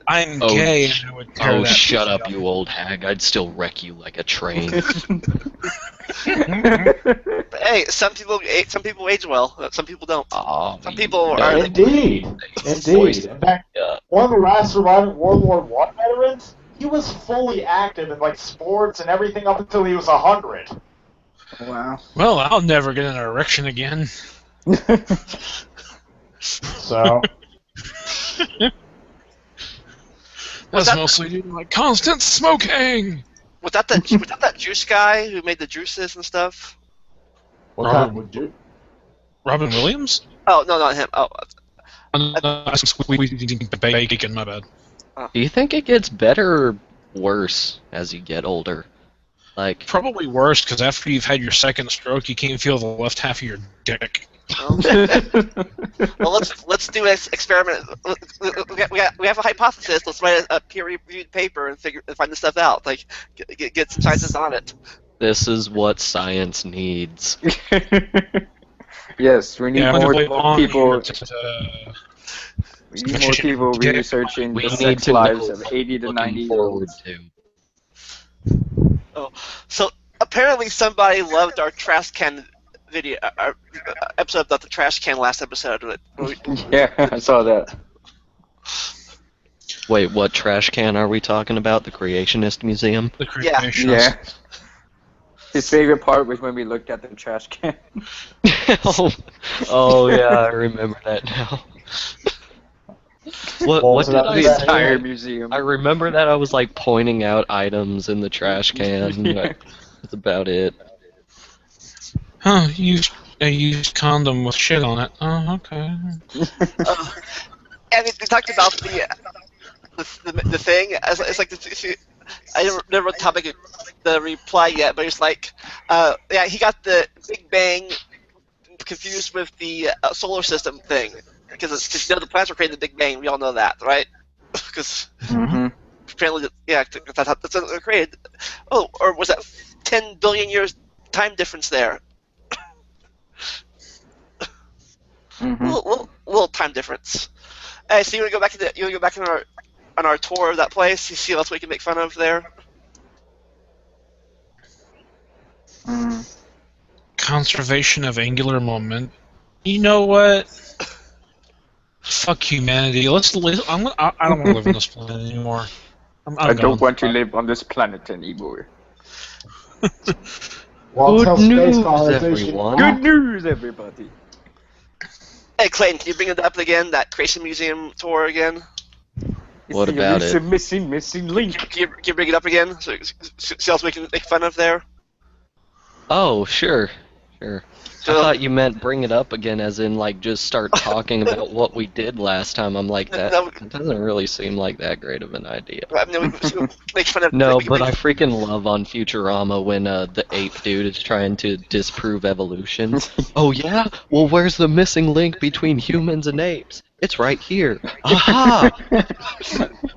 I'm Oh, gay and I would tear oh, that shut pussy up, you old hag! I'd still wreck you like a train. But hey, some people age well. Some people don't. Oh, Some people no. are. Indeed. Indeed. In fact, Yeah. one of the last surviving World War I veterans, he was fully active in like sports and everything up until he was 100. Wow. Well, I'll never get an erection again. So, Was That's that- mostly due to my constant smoking. Was that that juice guy who made the juices and stuff? what Robert- kind would you? Robin Williams? Oh no, not him. Oh, I'm squeezing bacon, my bad. Do you think it gets better or worse as you get older? Like, Probably worse, because after you've had your second stroke, you can't feel the left half of your dick. well, let's do an experiment. We have a hypothesis. Let's write a peer-reviewed paper and find this stuff out. Like, get some scientists on it. this is what science needs. Yes, we need Yeah, more on people. here to, We need more people Yeah. researching We the need sex to lives know of 80 to Looking 90 year forward olds. to. So apparently somebody loved our trash can video, our episode about the trash can last episode. Yeah, I saw that. Wait, what trash can are we talking about? The Creationist Museum? the Yeah. creations. Yeah. His favorite part was when we looked at the trash can. oh yeah, I remember that now. What so did that I was The that- say? entire museum. I remember that I was like pointing out items in the trash can. Yeah. That's about it. Huh, a used condom with shit on it. Oh, okay. And we talked about the thing. It's like I don't remember what topic the reply yet, but it's like, yeah, he got the Big Bang confused with the solar system thing because you know the planets were created in the Big Bang. We all know that, right? Because Mm-hmm. apparently, yeah, that's how they're created. Oh, or was that 10 billion years time difference there? Mm-hmm. Little time difference. Hey, so you want to go back on our tour of that place? You see what else we can make fun of there? Mm. Conservation of angular moment. You know what? Fuck humanity. I don't want to live on this planet anymore. I'm I don't gone. want to live on this planet anymore. Well, Good until space news, colonization. everyone. Good news, everybody. Hey, Clayton, can you bring it up again? That Creation Museum tour again? What about It's it? a missing link. Can you bring it up again? So see what else we can make fun of there? Oh, sure. I So- thought you meant bring it up again as in like just start talking about what we did last time. I'm like that No. it doesn't really seem like that great of an idea. I mean, we make fun of. No, we can but make- I freaking love on Futurama when the ape dude is trying to disprove evolution. Oh yeah? Well, where's the missing link between humans and apes? It's right here. Aha!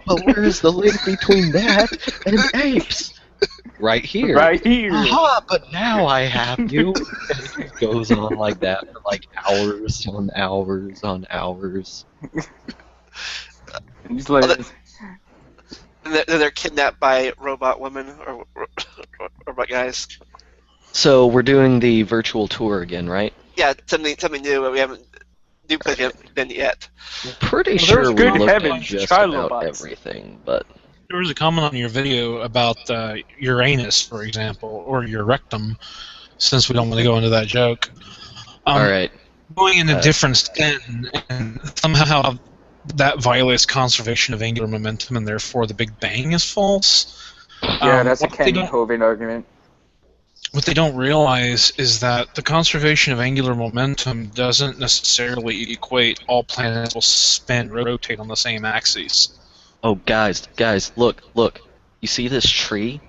But where's the link between that and apes? Right here. Right here. Aha! But now I have you. And it goes on like that for like hours on hours on hours. He's like, And they're kidnapped by robot women or robot guys. So we're doing the virtual tour again, right? Yeah, something new. We haven't new place we haven't been yet. Pretty Well, sure there's we good looked at heavens, just try about robots. everything, but There was a comment on your video about Uranus, for example, or your rectum, since we don't want to go into that joke. all right. Going in a different spin, and somehow that violates conservation of angular momentum, and therefore the Big Bang is false. Yeah, that's a what they Ken don't- Hovind argument. What they don't realize is that the conservation of angular momentum doesn't necessarily equate all planets will spin, rotate on the same axis. Oh, guys, look. You see this tree?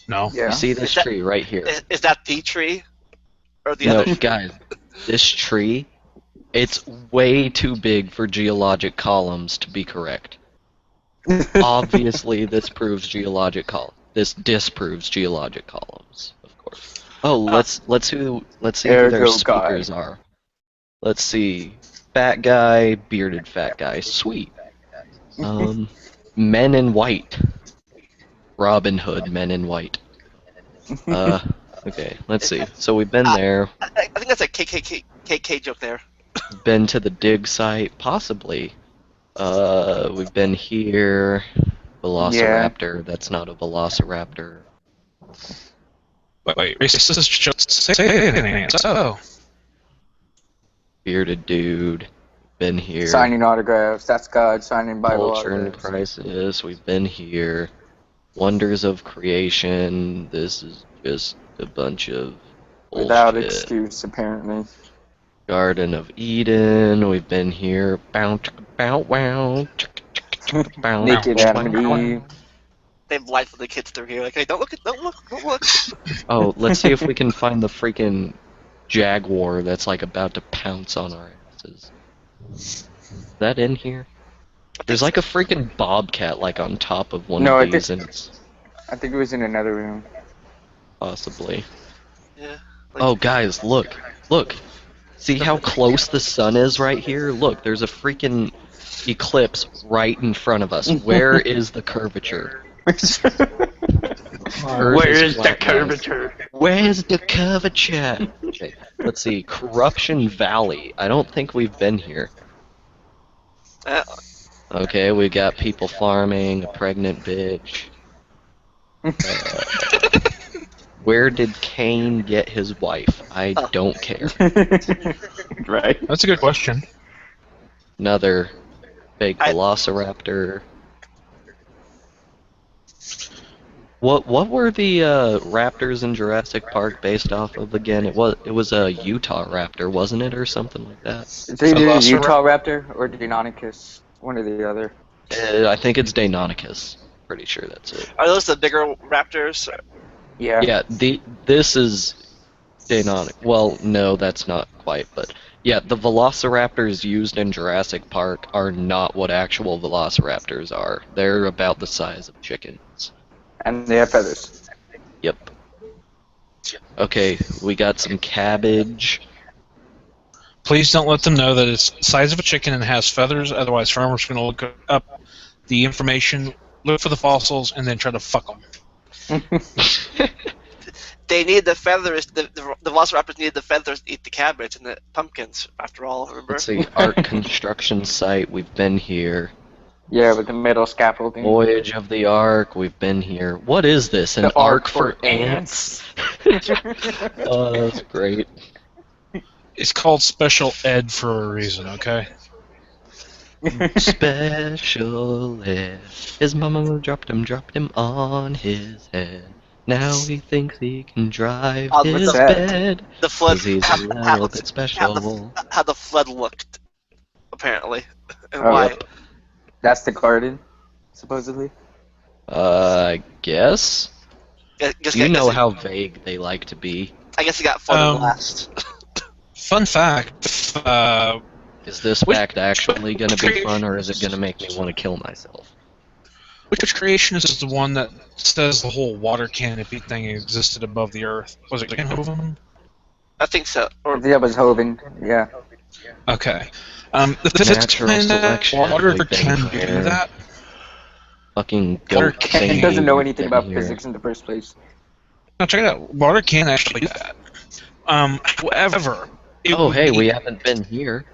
No. Yeah. You see this Is that- tree right here? Is that the tree, or the No, other? guys, this tree, it's way too big for geologic columns to be correct. Obviously, this disproves geologic columns, of course. Oh, let's see who their Ergo speakers are. Let's see, fat guy, bearded fat guy, sweet. Men in white. Robin Hood, men in white. Okay, let's see. So we've been there. I think that's a KK joke there. Been to the dig site, possibly. We've been here. Velociraptor. That's not a Velociraptor. Wait, racist just say so. Bearded dude. Been here. Signing autographs, that's God, signing Bible Culture and autographs. Crisis. We've been here. Wonders of Creation. This is just a bunch of bullshit. Without excuse, apparently. Garden of Eden. We've been here. Bow, bow, wow. Naked Adam and Eve. They've lied for the kids through here. Like, hey, don't look. Oh, let's see if we can find the freaking jaguar that's like about to pounce on our asses. Is that in here? There's like a freaking bobcat like on top of one No, of I these, think- and it's I think it was in another room. possibly. Yeah. Oh, guys, look. See how close the sun is right here? Look, there's a freaking eclipse right in front of us. Where is the curvature? Earth Where is the flat, guys. curvature? Where's the curvature? Okay, let's see. Corruption Valley. I don't think we've been here. Okay, we got people farming, a pregnant bitch. Where did Cain get his wife? I don't care. Right. That's a good question. Another big velociraptor. What were the raptors in Jurassic Park based off of again? It was a Utah raptor, wasn't it, or something like that? Is it either Velociraptor? Utah Raptor or Deinonychus? One or the other. I think it's Deinonychus. Pretty sure that's it. Are those the bigger raptors? Yeah. Yeah, this is Deinonychus. Well, no, that's not quite, but yeah, the velociraptors used in Jurassic Park are not what actual velociraptors are. They're about the size of chickens. And they have feathers. Yep. Okay, we got some cabbage. Please don't let them know that it's the size of a chicken and has feathers, otherwise farmers are going to look up the information, look for the fossils, and then try to fuck them. They need the feathers. The velociraptors need the feathers to eat the cabbage and the pumpkins. After all, remember? Let's see, art construction site, we've been here. Yeah, with the metal scaffolding. Voyage of the Ark, we've been here. What is this, an The ark for ants? Oh, that's great. It's called special ed for a reason, okay? Special ed. His mama dropped him on his head. Now he thinks he can drive Oh, his what's that? bed. The flood. 'Cause he's a little bit special. How the flood looked, apparently, and Oh, why. yep. That's the garden, supposedly. I guess. Guess- You know guess- how vague they like to be. I guess he got flooded Um, last. Fun fact, Is this Which- fact actually going to be fun, or is it going to make me want to kill myself? which creationist is the one that says the whole water canopy thing existed above the earth? Was it Hovind? I think so. Or That was Hovind, yeah. Okay. The physics Natural behind that, selection, water Big Bang can do Theory. that. Fucking Water goat can't- He thingy, doesn't know we've anything been about here. physics in the first place. Now check it out. Water can actually do that. However, Oh, hey, we haven't been here.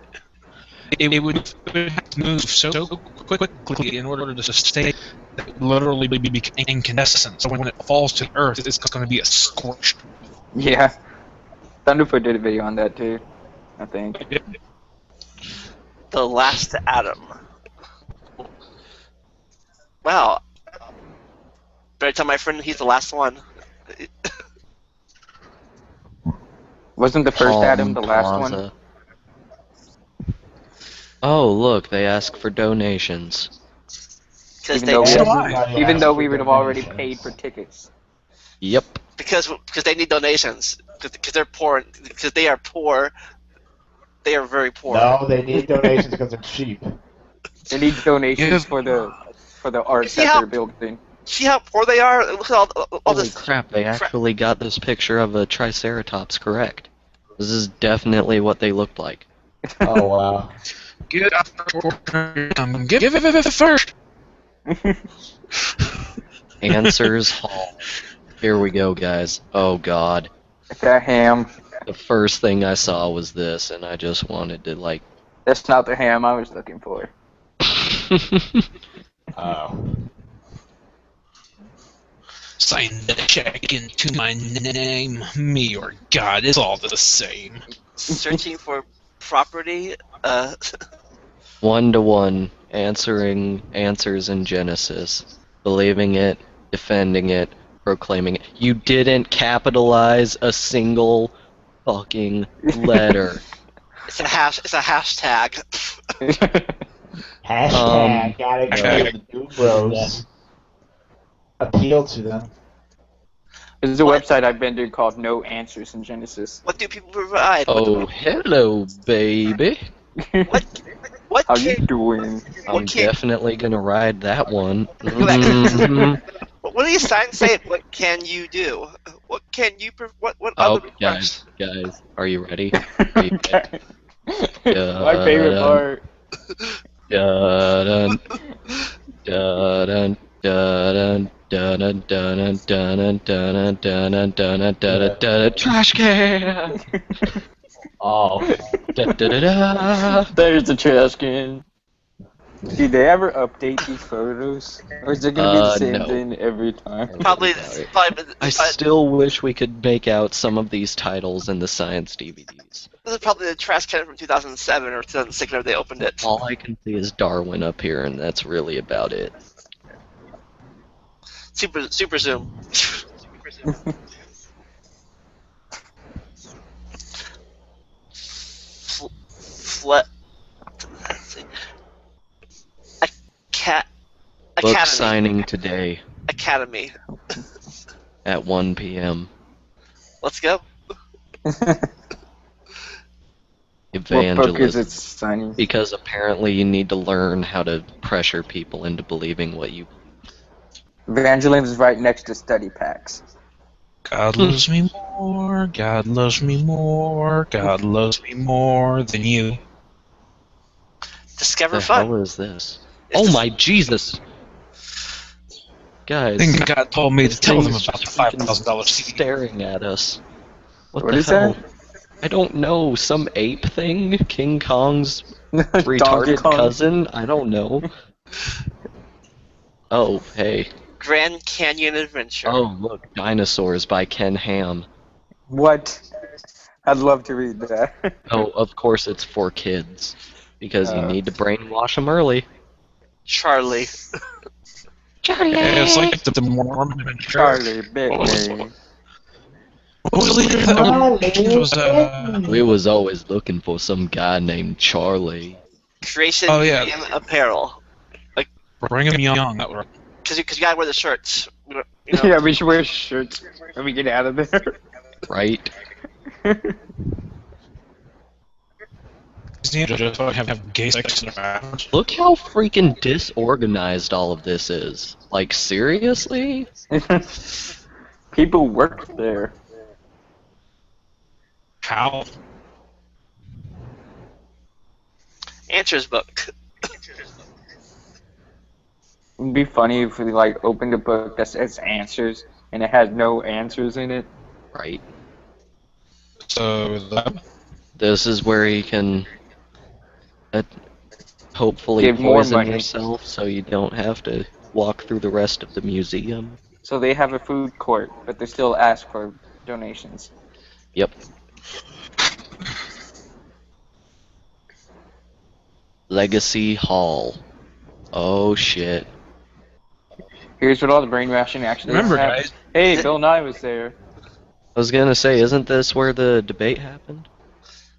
It would have to move so quickly in order to stay, that it would literally be incandescent. So when it falls to the Earth, it's going to be a scorched. Yeah. Thunderfoot did a video on that too, I think. The last atom. Wow. Better tell my friend he's the last one. Wasn't the first Palm Adam the last one? Plaza. Oh, look, they ask for donations. Because Even though we would have already paid for tickets. Yep. because they need donations. Because they're poor. Because they are poor. They are very poor. No, they need donations because they're cheap. They need donations for the art that they're building. See how poor they are? Look at all Holy this crap, they actually got this picture of a Triceratops correct. This is definitely what they looked like. Oh, wow. Give it first. Answers Hall. Here we go, guys. Oh god. That ham. The first thing I saw was this, and I just wanted to, like... That's not the ham I was looking for. Oh. Sign the check into my name. Me or God, it's all the same. searching for property. 1-to-1, answering answers in Genesis. Believing it, defending it, proclaiming it. You didn't capitalize a single fucking letter. It's a hashtag. Hashtag gotta go to the new bros. Appeal to them. There's a website I've been to called No Answers in Genesis. What do people provide? Oh, hello, baby. What How can, you doing? I'm definitely gonna ride that one. What do these signs say? What can you do? What can you? What Oh, other requests? guys, are you ready? Are you ready? My favorite part. Dun dun dun dun dun dun dun dun dun dun trash can. Oh. There's the trash can. Did they ever update these photos? Or is it gonna be the same no. thing every time? Probably. I still wish we could make out some of these titles in the science DVDs. This is probably the trash can from 2007 or 2006 whenever they opened it. All I can see is Darwin up here, and that's really about it. Super zoom. Let's see. Book Academy. signing today Academy. at 1 p.m. Let's go. What book is Evangelism. it signing? Because apparently you need to learn how to pressure people into believing what you... Evangelism is right next to study packs. God loves me more, God loves me more, God loves me more than you. Discover What the fun. hell is this? It's Oh the- my Jesus! I Guys, think God told me to tell them thing's about the just freaking $5,000 CD. staring at us. What What the is hell? that? I don't know. Some ape thing? King Kong's Donkey retarded Kong. cousin? I don't know. Oh, hey. Grand Canyon Adventure. Oh, look. Dinosaurs by Ken Ham. What? I'd love to read that. Oh, of course it's for kids. Because you Oh. need to brainwash them early. Charlie. Charlie! It's like the Mormon Charlie bit me. What was the leader of that? It was, We was always looking for some guy named Charlie. Creation Oh, yeah. and apparel. Brigham Young. That were Because you gotta wear the shirts. You know. Yeah, we should wear shirts when we get out of there. Right? just have gay sex in their background. Look how freaking disorganized all of this is. Like, seriously? People work there. How? Answers book. It'd be funny if we like opened a book that says answers and it has no answers in it. Right. So This is where he can hopefully Give more poison money. yourself so you don't have to walk through the rest of the museum. So they have a food court, but they still ask for donations. Yep. Legacy Hall. Oh shit. Here's what all the brainwashing actually Remember, happened. guys. Hey, Bill Nye was there. I was gonna say, isn't this where the debate happened?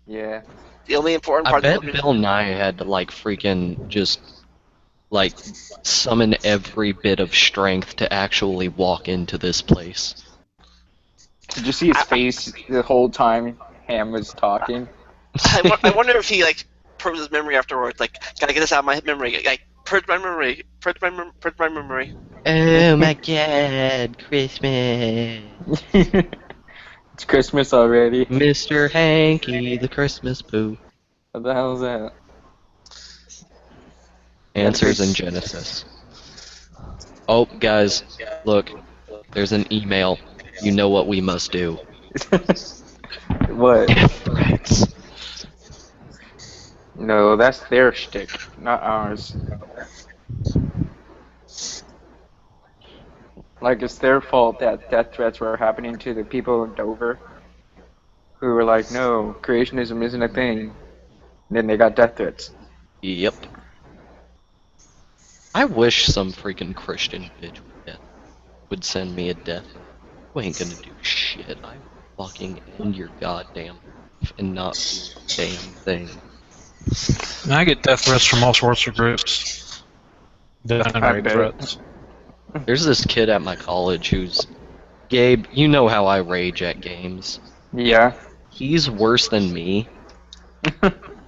Yeah. The only important I part bet of the Bill Nye had to like freaking just like summon every bit of strength to actually walk into this place. Did you see his face the whole time Ham was talking? I wonder if he like purged his memory afterwards. Like, gotta get this out of my memory. Like, purge my memory. Purge my memory. Oh my god, Christmas. It's Christmas already. Mr. Hanky, the Christmas poo. What the hell is that? Answers in Genesis. Oh, guys, look. There's an email. You know what we must do. What? Death threats. No, that's their shtick, not ours. Like, it's their fault that death threats were happening to the people in Dover who were like, no, creationism isn't a thing. And then they got death threats. Yep. I wish some freaking Christian bitch would send me a death. You ain't gonna do shit. I fucking end your goddamn life and not do a damn thing. And I get death threats from all sorts of groups. Death and I rape bet. threats. There's this kid at my college who's... Gabe, you know how I rage at games. Yeah. He's worse than me.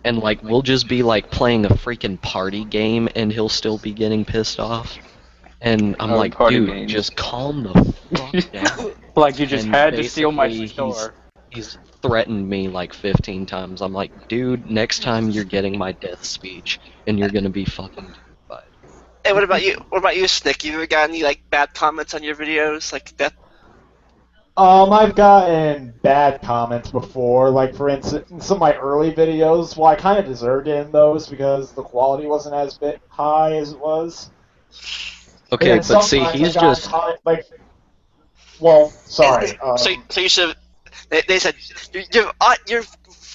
And like, we'll just be like playing a freaking party game and he'll still be getting pissed off. And I'm like, party dude, games. just calm the fuck down. Like you just And had to steal my basically, store. He's threatened me like 15 times. I'm like, dude, next time you're getting my death speech and you're gonna be fucking terrified. Hey, what about you? What about you, Snick? You ever got any like bad comments on your videos, like death? I've gotten bad comments before, like for instance, in some of my early videos. Well, I kind of deserved it in those because the quality wasn't as high as it was. Okay, And then but see, sometimes he's I got just... like, well, sorry. So you should. They said your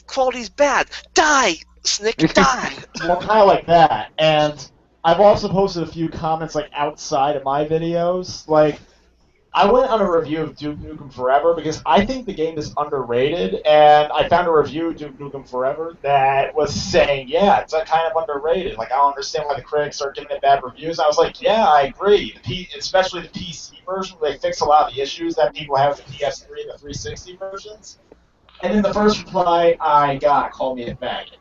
quality's bad. Die, Snick, die. Well, kind of like that. And I've also posted a few comments like outside of my videos. Like, I went on a review of Duke Nukem Forever because I think the game is underrated, and I found a review of Duke Nukem Forever that was saying, yeah, it's kind of underrated. Like, I don't understand why the critics are giving it bad reviews. And I was like, yeah, I agree. Especially the PC version, where they fix a lot of the issues that people have with the PS3 and the 360 versions. And then the first reply I got called me a faggot.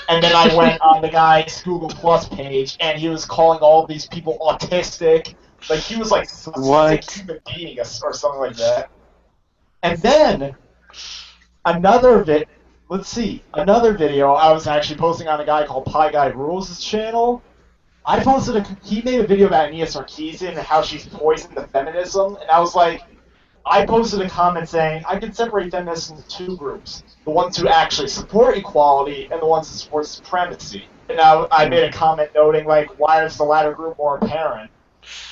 And then I went on the guy's Google Plus page, and he was calling all these people autistic. Like, he was like a human being or something like that. And then, another video I was actually posting on a guy called Pie Guy Rules' channel. He made a video about Ania Sarkeesian and how she's poisoned the feminism, and I was like, I posted a comment saying, I can separate feminists into two groups. The ones who actually support equality and the ones who support supremacy. And I made a comment noting, like, why is the latter group more apparent?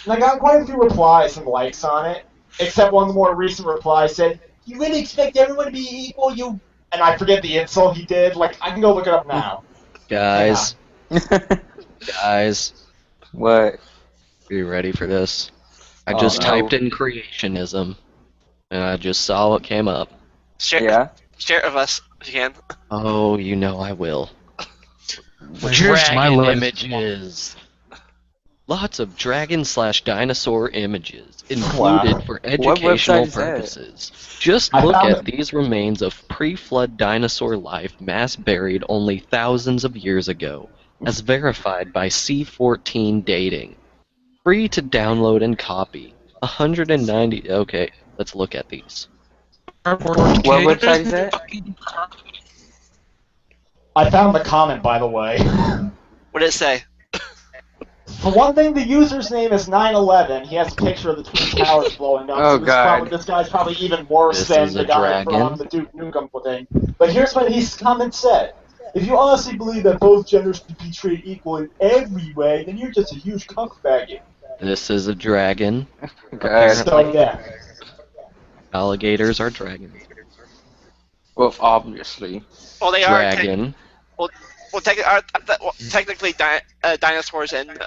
And I got quite a few replies and likes on it, except one of the more recent replies said, you really expect everyone to be equal, you... And I forget the insult he did. Like, I can go look it up now. Guys. Guys. What? Are you ready for this? I just typed in creationism, and I just saw what came up. Share it with us if you can. Oh, you know I will. Here's my Dragon list. images. Lots of dragon/dinosaur images included for educational website is that? purposes. Just look at these remains of pre-flood dinosaur life mass buried only thousands of years ago, as verified by C14 dating. Free to download and copy. 190... Okay, let's look at these. What website is that? I found the comment, by the way. What did it say? For one thing, the user's name is 911. He has a picture of the Twin Towers blowing up. Oh, so God. This guy's probably even worse This than is the a guy dragon. from the Duke Nukem thing. But here's what his comment said. If you honestly believe that both genders should be treated equal in every way, then you're just a huge cuckfaggot. This is a dragon. Okay. So, yeah. Alligators are dragons. Well, obviously. Well, they Dragon. technically, dinosaurs and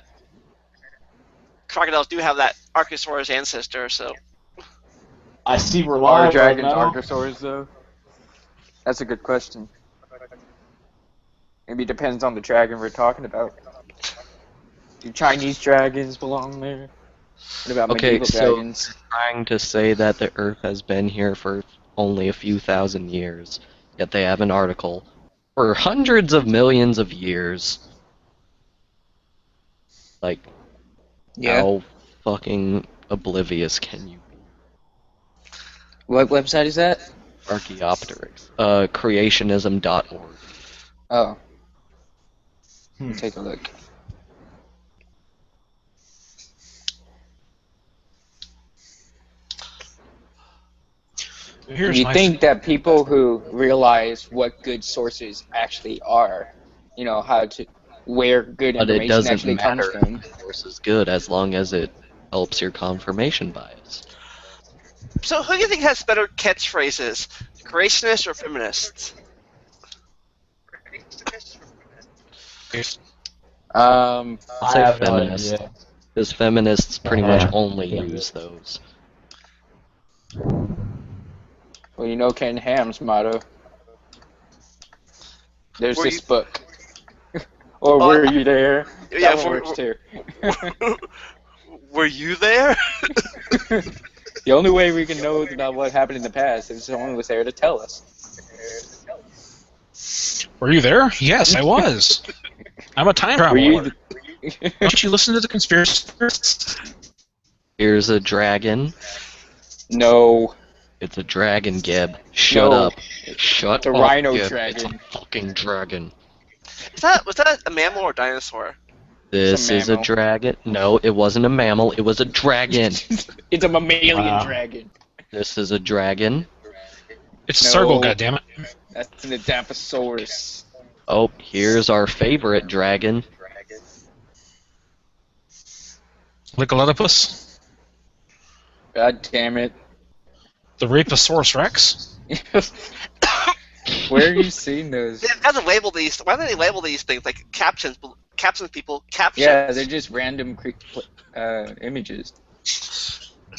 crocodiles do have that Archosaurus ancestor, so. I see we're Are live dragons right now. archosaurs, though? That's a good question. Maybe it depends on the dragon we're talking about. Do Chinese dragons belong there? What about Okay, medieval so dragons? trying to say that the Earth has been here for only a few thousand years, yet they have an article for hundreds of millions of years. Like, how fucking oblivious can you be? What website is that? Archaeopteryx. Creationism.org. Oh. Take a look. Here's You my think that people who realize what good sources actually are, you know, where good But it information doesn't actually matter comes from. if the source is good as long as it helps your confirmation bias. So, who do you think has better catchphrases, creationists or feminists? I'll I say have no feminist. idea. Because feminists pretty much only use those. Well, you know Ken Ham's motto. There's Were this you- book. Or Oh, were you there? yeah, That one works too. Were you there? The only way we can know about what happened in the past is if someone was there to tell us. Were you there? Yes, I was. I'm a time Were traveler. you? Don't you listen to the conspiracy theorists? Here's a dragon. No. It's a dragon, Gib. Shut No. up. Shut The up, rhino Gib. dragon. It's a fucking dragon. Was that a mammal or dinosaur? This is a mammal. dragon. No, it wasn't a mammal. It was a dragon. It's a mammalian Wow. dragon. This is a dragon. It's a No. circle, goddammit. That's an Adaphosaurus. Oh, here's our favorite dragon. Lycolodopus? God damn it. The Raposaurus Rex? Where are you seeing those? They have to label these. Why do they label these things like captions? Captions, people. Captions. Yeah, they're just random images.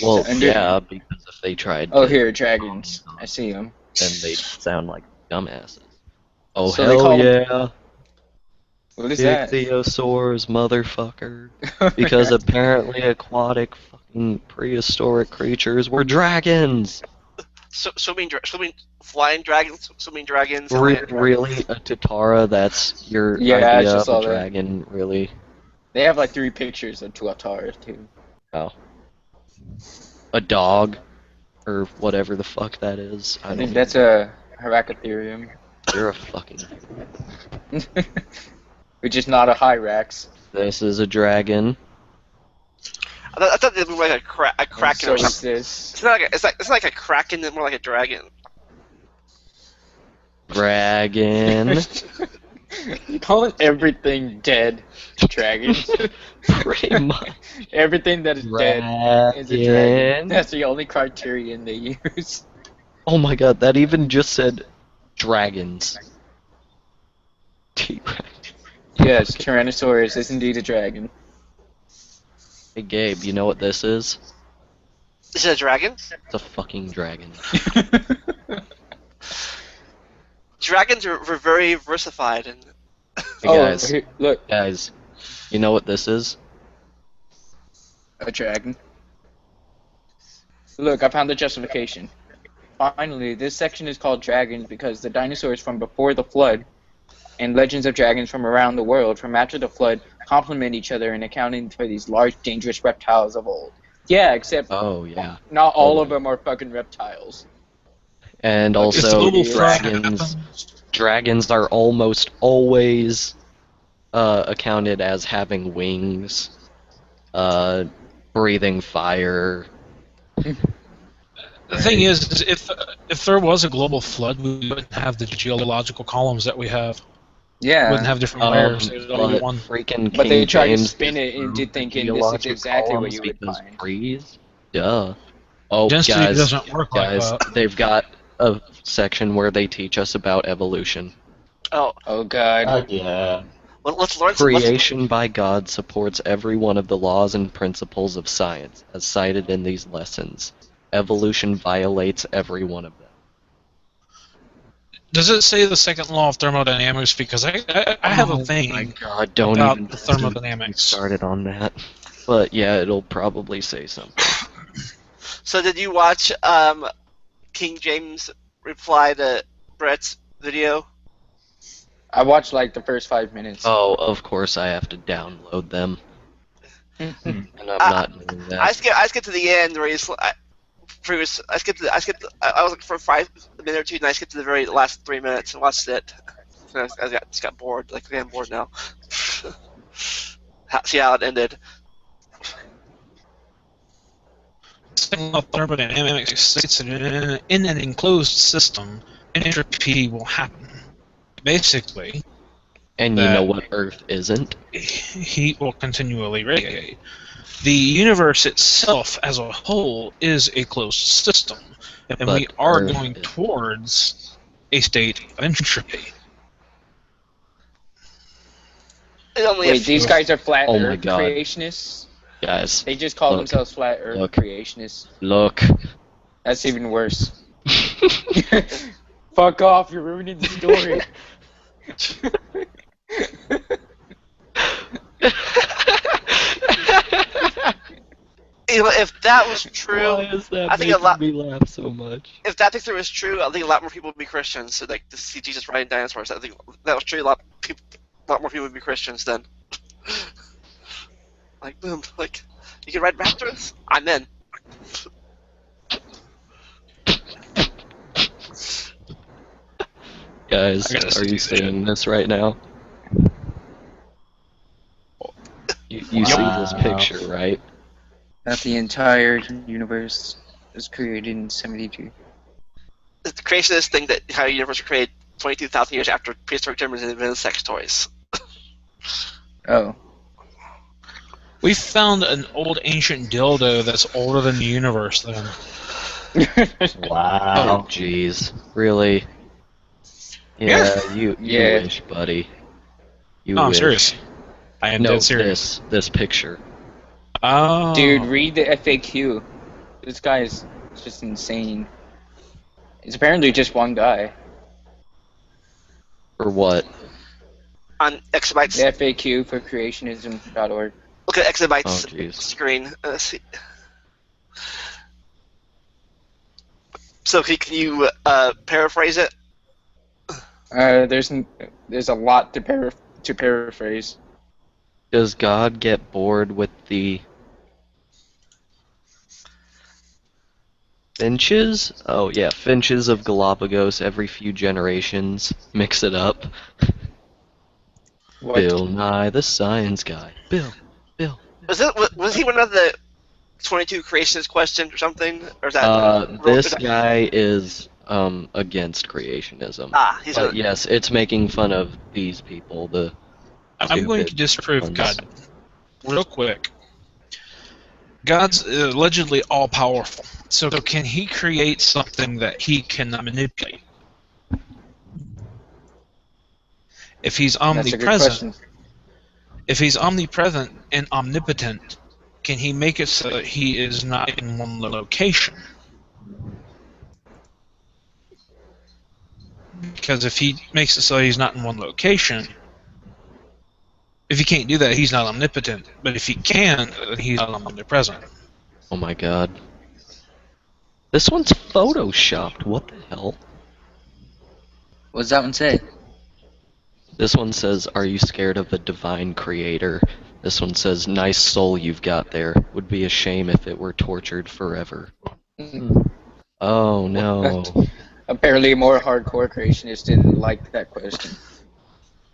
Well, Under- yeah, because if they tried Oh, to, here, dragons. I see them. then they'd sound like dumbasses. Oh, So they hell call 'em- yeah. What is that? Ichthyosaurs, motherfucker. Because apparently aquatic fucking prehistoric creatures were dragons. Swimming, flying dragons, swimming dragons. Really, a Tatara? That's your Yeah, I idea just of saw a that. dragon? Really? They have like 3 pictures of Tuatara too. Oh. A dog? Or whatever the fuck that is. I think that's a Hyracotherium. You're a fucking... Which is not a Hyrax. This is a dragon. I thought they were like a kraken So or is something. this. It's not like it's like a kraken, more like a dragon. Dragon. You calling everything dead dragons? Pretty much. Everything that is dead is a dragon. Dragon. That's the only criterion they use. Oh my god, that even just said dragons. T-Rex. Yes, Tyrannosaurus is indeed a dragon. Hey Gabe, you know what this is? Is it a dragon? It's a fucking dragon. Dragons were very versified and. Hey Oh, guys, here, look, guys, you know what this is? a dragon. Look, I found the justification. Finally, this section is called Dragons because the dinosaurs from before the flood and legends of dragons from around the world from after the flood complement each other in accounting for these large, dangerous reptiles of old. Yeah, except Oh yeah. not all of them are fucking reptiles. And It's also, global dragons. Dragons are almost always accounted as having wings, breathing fire. The thing is if there was a global flood, we wouldn't have the geological columns that we have. We wouldn't Yeah, have different layers. It would all be But one. freaking but they King try to James spin it into disproved the thinking this is geologic exactly what columns you would because find. trees? Duh. Oh, Density doesn't work like guys, that. they've got a section where they teach us about evolution. Oh, Oh god. Yeah. let's learn some. Creation by God supports every one of the laws and principles of science, as cited in these lessons. Evolution violates every one of them. Does it say the second law of thermodynamics? Because I have a thing My God, don't about even the get thermodynamics. started on that. But yeah, it'll probably say something. So did you watch King James reply to Brett's video? I watched like the first 5 minutes. Oh, of course I have to download them, and I'm not doing that. I skipped to the end where he's I was looking for 5 minutes or 2, and I skipped to the very last 3 minutes and watched it. And I just got bored. Like, I'm bored now. See how it ended. Second law of thermodynamics states that in an enclosed system, entropy will happen. Basically, And you know what Earth isn't? heat will continually radiate. The universe itself as a whole is a closed system, and But we are Earth going is- towards a state of entropy. It's only Wait, these guys are flat Oh my Earth God. creationists? Guys, They just call Look. themselves flat Earth Look. creationists. look. That's even worse. Fuck off, you're ruining the story. if that was true, Why is that I think making a lot- me laugh so much? if that picture was true, I think a lot more people would be Christians. So like to see Jesus riding dinosaurs, I think if that was true. A lot more people would be Christians then. Like boom, like you can ride raptors. I'm in. Guys, I gotta are see you that. seeing this right now? You see this Wow. picture, right? That the entire universe was created in 72. The creationist thing that how the universe was created 22,000 years after prehistoric Germans invented sex toys. Oh. We found an old ancient dildo that's older than the universe then. Oh, Wow. jeez. Really? Yeah, you Yeah. wish, buddy. You No, I'm wish. serious. I am No, dead serious. this picture. Oh. Dude, read the FAQ. This guy is just insane. It's apparently just one guy. Or what? On Exabyte's, The FAQ for creationism.org. look at Oh, Exabyte's jeez. screen. See. So can you paraphrase it? There's a lot to paraphrase. Does God get bored with the finches? Oh yeah, finches of Galapagos every few generations. Mix it up. What? Bill Nye the Science Guy. Bill. Was he one of the 22 creationist questions or something? Or is that This guy is against creationism. he's But a, yes, it's making fun of these people. I'm going to stupid disprove ones. God real quick. God's allegedly all-powerful. So can he create something that he cannot manipulate? If he's That's a good omnipresent, question. if he's omnipresent and omnipotent, can he make it so that he is not in one location? Because if he makes it so he's not in one location, if he can't do that, he's not omnipotent. But if he can, then he's not omnipresent. Oh my god. This one's photoshopped. What the hell? What does that one say? This one says, "Are you scared of the divine creator?" This one says, "Nice soul you've got there. Would be a shame if it were tortured forever." Oh no. Apparently, more hardcore creationists didn't like that question.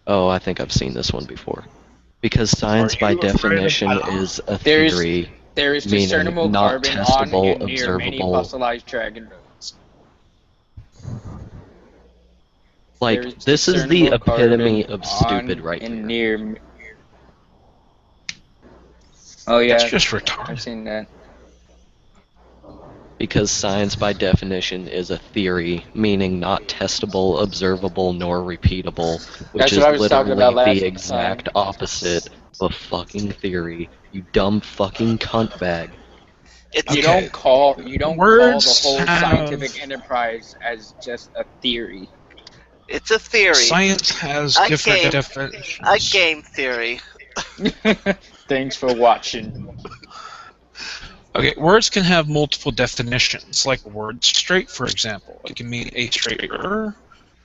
Oh, I think I've seen this one before. Because science Are by you afraid of definition God? is a There's- theory. There is Meaning discernible not carbon on testable, and near many observable. fossilized dragon bones. There Like, this is the discernible epitome carbon of stupid on right and here. near. Oh yeah, That's just retarded. I've seen that. Because science, by definition, is a theory, meaning not testable, observable, nor repeatable, which That's is what I was talking about literally last the exact time. opposite of fucking theory. You dumb fucking cunt bag. It's You Okay. don't call the Words whole have- scientific enterprise as just a theory. it's a theory, Science has A different game. definitions. a game theory. Thanks for watching. Okay, words can have multiple definitions, like the word straight, for example. It can mean a straight river,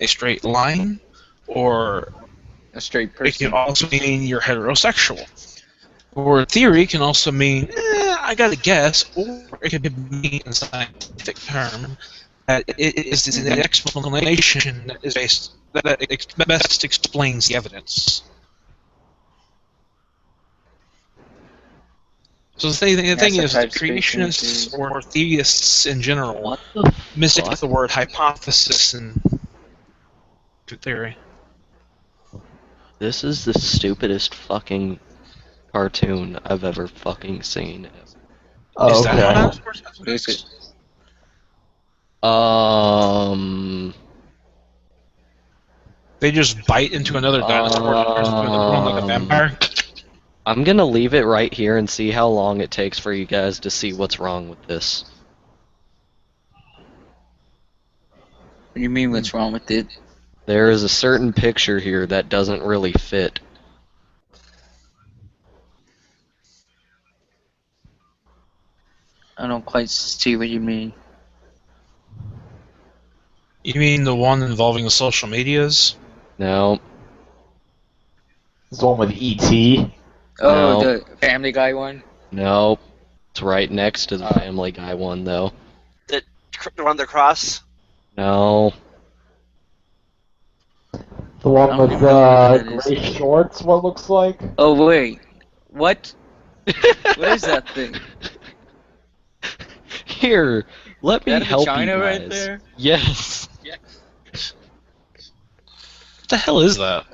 a straight line, or A straight it person. can also mean you're heterosexual. The word theory can also mean, I gotta guess, or it can mean in a scientific term that it is an explanation that is based that best explains the evidence. So the thing is, that creationists or theists in general What the mistake fuck? the word hypothesis and theory. This is the stupidest fucking cartoon I've ever fucking seen. Oh, Is that how okay. dinosaurs have What is sex? it? They just bite into another dinosaur and turns into one like a vampire. I'm gonna leave it right here and see how long it takes for you guys to see what's wrong with this. What do you mean? What's wrong with it? There is a certain picture here that doesn't really fit. I don't quite see what you mean. You mean the one involving the social medias? No, This one with E.T. Oh, No. the Family Guy one. no. It's right next to the Oh. Family Guy one, though. The one the cross. No. The one I don't with even know what that is. gray shorts, what looks like. Oh wait, what? What is that thing? Here, let me That a help you vagina guys. right there? Yes. What the hell is that?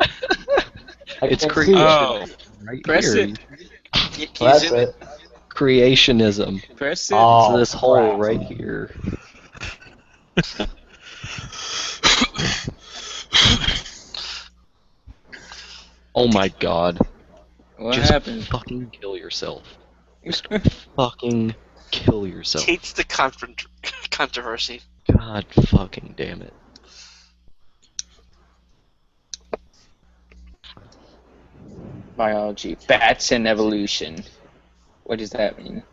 I It's can't creation. see it. Oh, Right Press here. it. Can you That's zoom in? it. Creationism. Press it. Oh, It's this hole crap. right here. Oh my god. What Just happened? fucking kill yourself. Just fucking kill yourself. Teach the controversy. God fucking damn it. Biology. Bats and evolution. What does that mean?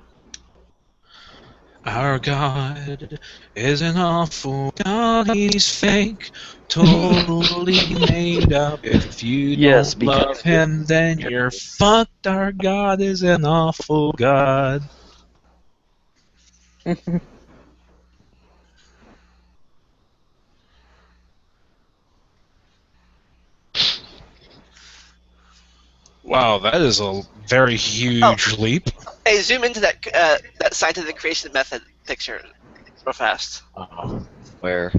our God is an awful God. He's fake, totally made up. If you Yes, don't love him, then you're fucked. Our God is an awful God. Wow, that is a very huge leap. Hey, zoom into that that scientific creation method picture real fast. Where?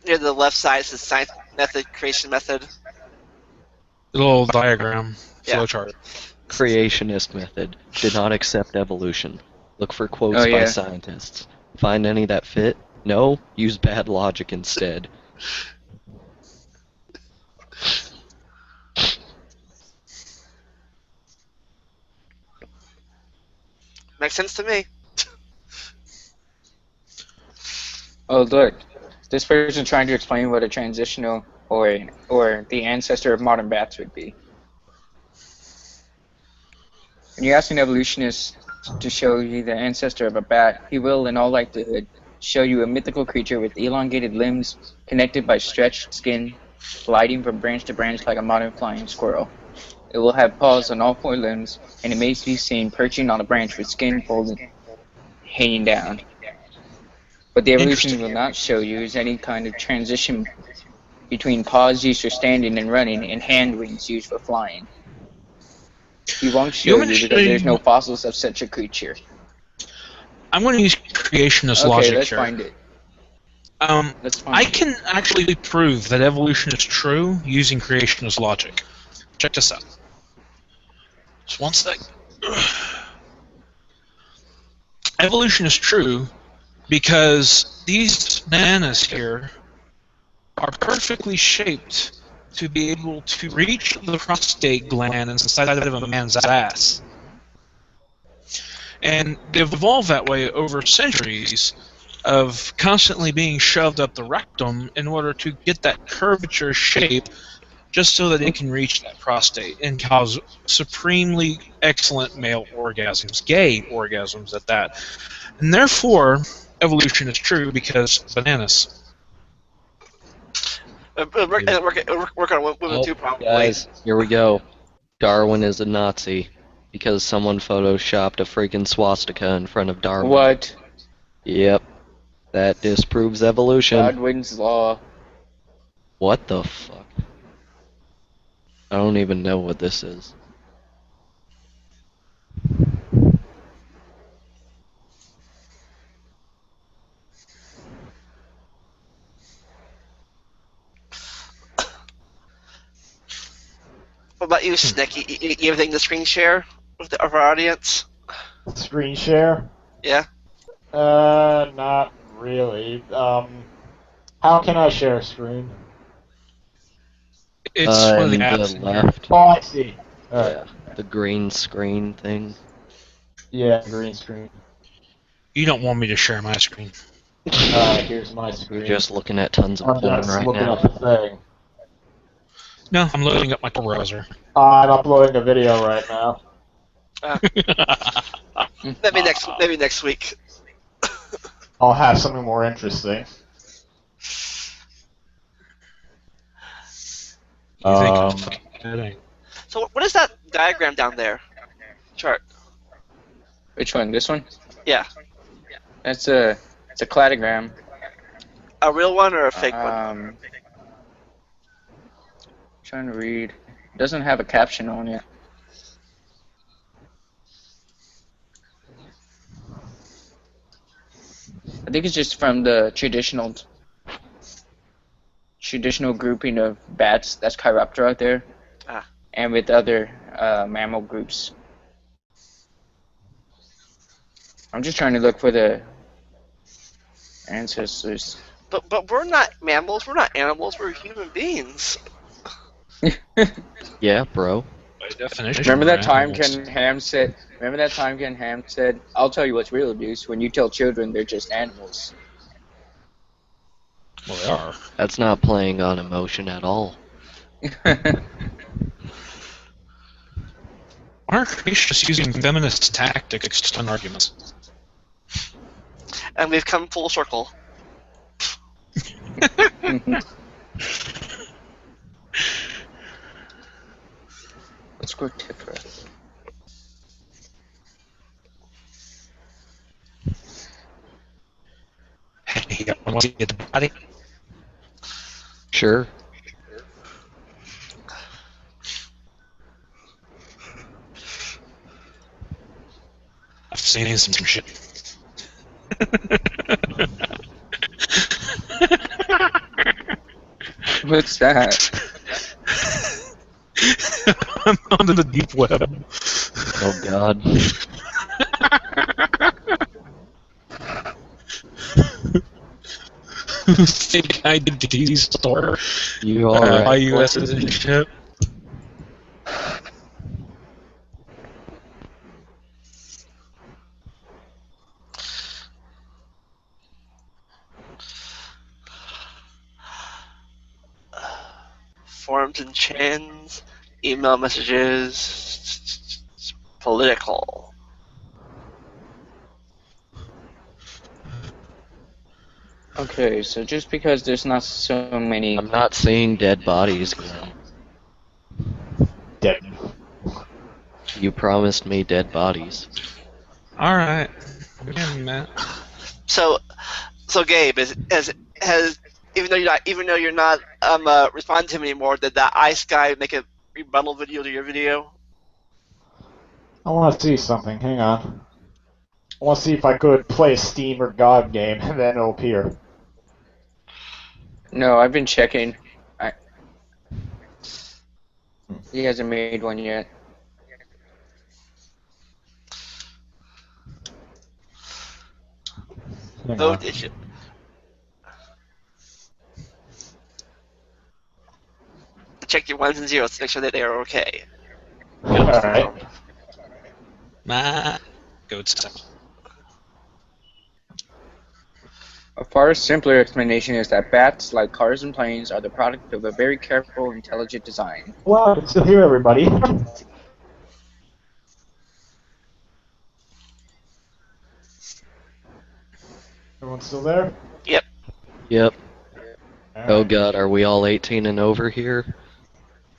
Near the left side is the science method creation method. Little diagram, Yeah. flowchart. Creationist method. Did not accept evolution. Look for quotes Oh, by yeah. scientists. Find any that fit? No? Use bad logic instead. Makes sense to me. Oh look, this person's trying to explain what a transitional or the ancestor of modern bats would be. When you ask an evolutionist to show you the ancestor of a bat, he will, in all likelihood, show you a mythical creature with elongated limbs connected by stretched skin, gliding from branch to branch like a modern flying squirrel. It will have paws on all four limbs, and it may be seen perching on a branch with skin folded, hanging down. What the evolution Interesting. will not show you is any kind of transition between paws used for standing and running and hand wings used for flying. He won't show want me you to because show there's you- no fossils of such a creature. I'm going to use creationist Okay, logic let's here. find it. Let's find I it. can actually prove that evolution is true using creationist logic. Check this out. Just one sec. Evolution is true because these bananas here are perfectly shaped to be able to reach the prostate gland inside of a man's ass. And they've evolved that way over centuries of constantly being shoved up the rectum in order to get that curvature shape just so that it can reach that prostate and cause supremely excellent male orgasms, gay orgasms at that. And therefore, evolution is true because bananas. Work on women too, probably. Guys, here we go. Darwin is a Nazi because someone photoshopped a freaking swastika in front of Darwin. What? Yep. That disproves evolution. Godwin's law. What the fuck? I don't even know what this is. What about you, Snick? You have anything to screen share with of our audience? Screen share? Yeah. Not really. How can I share a screen? It's one of the in apps. the left. Oh, I see. Alright. Yeah, the green screen thing. Yeah, green screen. You don't want me to share my screen. Here's my You're screen. just looking at tons of I'm porn just right looking now. up the thing. No, I'm loading up my browser. I'm uploading a video right now. Maybe next week. I'll have something more interesting. You think I'm fucking kidding? So what is that diagram down there? Chart. Which one? This one? Yeah. It's a cladogram. A real one or a fake one? Trying to read. It doesn't have a caption on it. I think it's just from the traditional grouping of bats. That's Chiroptera out there. Ah. And with other mammal groups. I'm just trying to look for the ancestors. But we're not mammals. We're not animals. We're human beings. Yeah, bro. By definition. Remember we're that time animals. Ken Ham said? Remember that time Ken Ham said, "I'll tell you what's real abuse when you tell children they're just animals." Well, they are. That's not playing on emotion at all. Why are creationists using feminist tactics to win arguments? And we've come full circle. Let's go Tifra. Hey, you want to get the body? Sure. I've seen some shit. What's that? I'm on the deep web. Oh god. Fake identity store. You alright? Buy US's and shit. Forums and chans, email messages, political. Okay, so just because there's not so many. I'm not seeing dead bodies, Glenn. Dead. You promised me dead bodies. Alright. Yeah, Matt. So Gabe, has even though you're not responding to him anymore, did that ice guy make a rebuttal video to your video? I want to see something. Hang on. I want to see if I could play a Steam or GOG game, and then it'll appear. No, I've been checking. He hasn't made one yet. Hang No on. edition. Check your ones and zeros to make sure that they are okay. Alright. Goats. A far simpler explanation is that bats, like cars and planes, are the product of a very careful, intelligent design. Well, I can still hear everybody. Everyone still there? Yep. Yep. Alright. Oh god, are we all 18 and over here?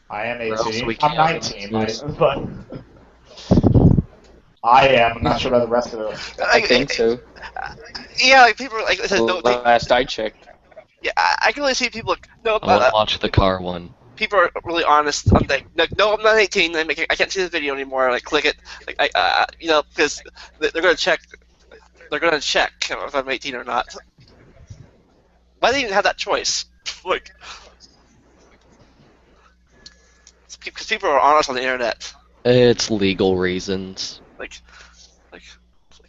I am Or else 18. we I'm can't. 19, but I am. I'm not sure about the rest of us. I think so. Yeah, like people like I said, no, Last I checked. yeah, I can really see people like no, I want to watch the car one. people are really honest. I'm like, no, I'm not 18. I can't see the video anymore. Like, click it. Like, you know, because they're gonna check. They're gonna check if I'm 18 or not. Why do they even have that choice? Like, because people are honest on the internet. It's legal reasons. Like,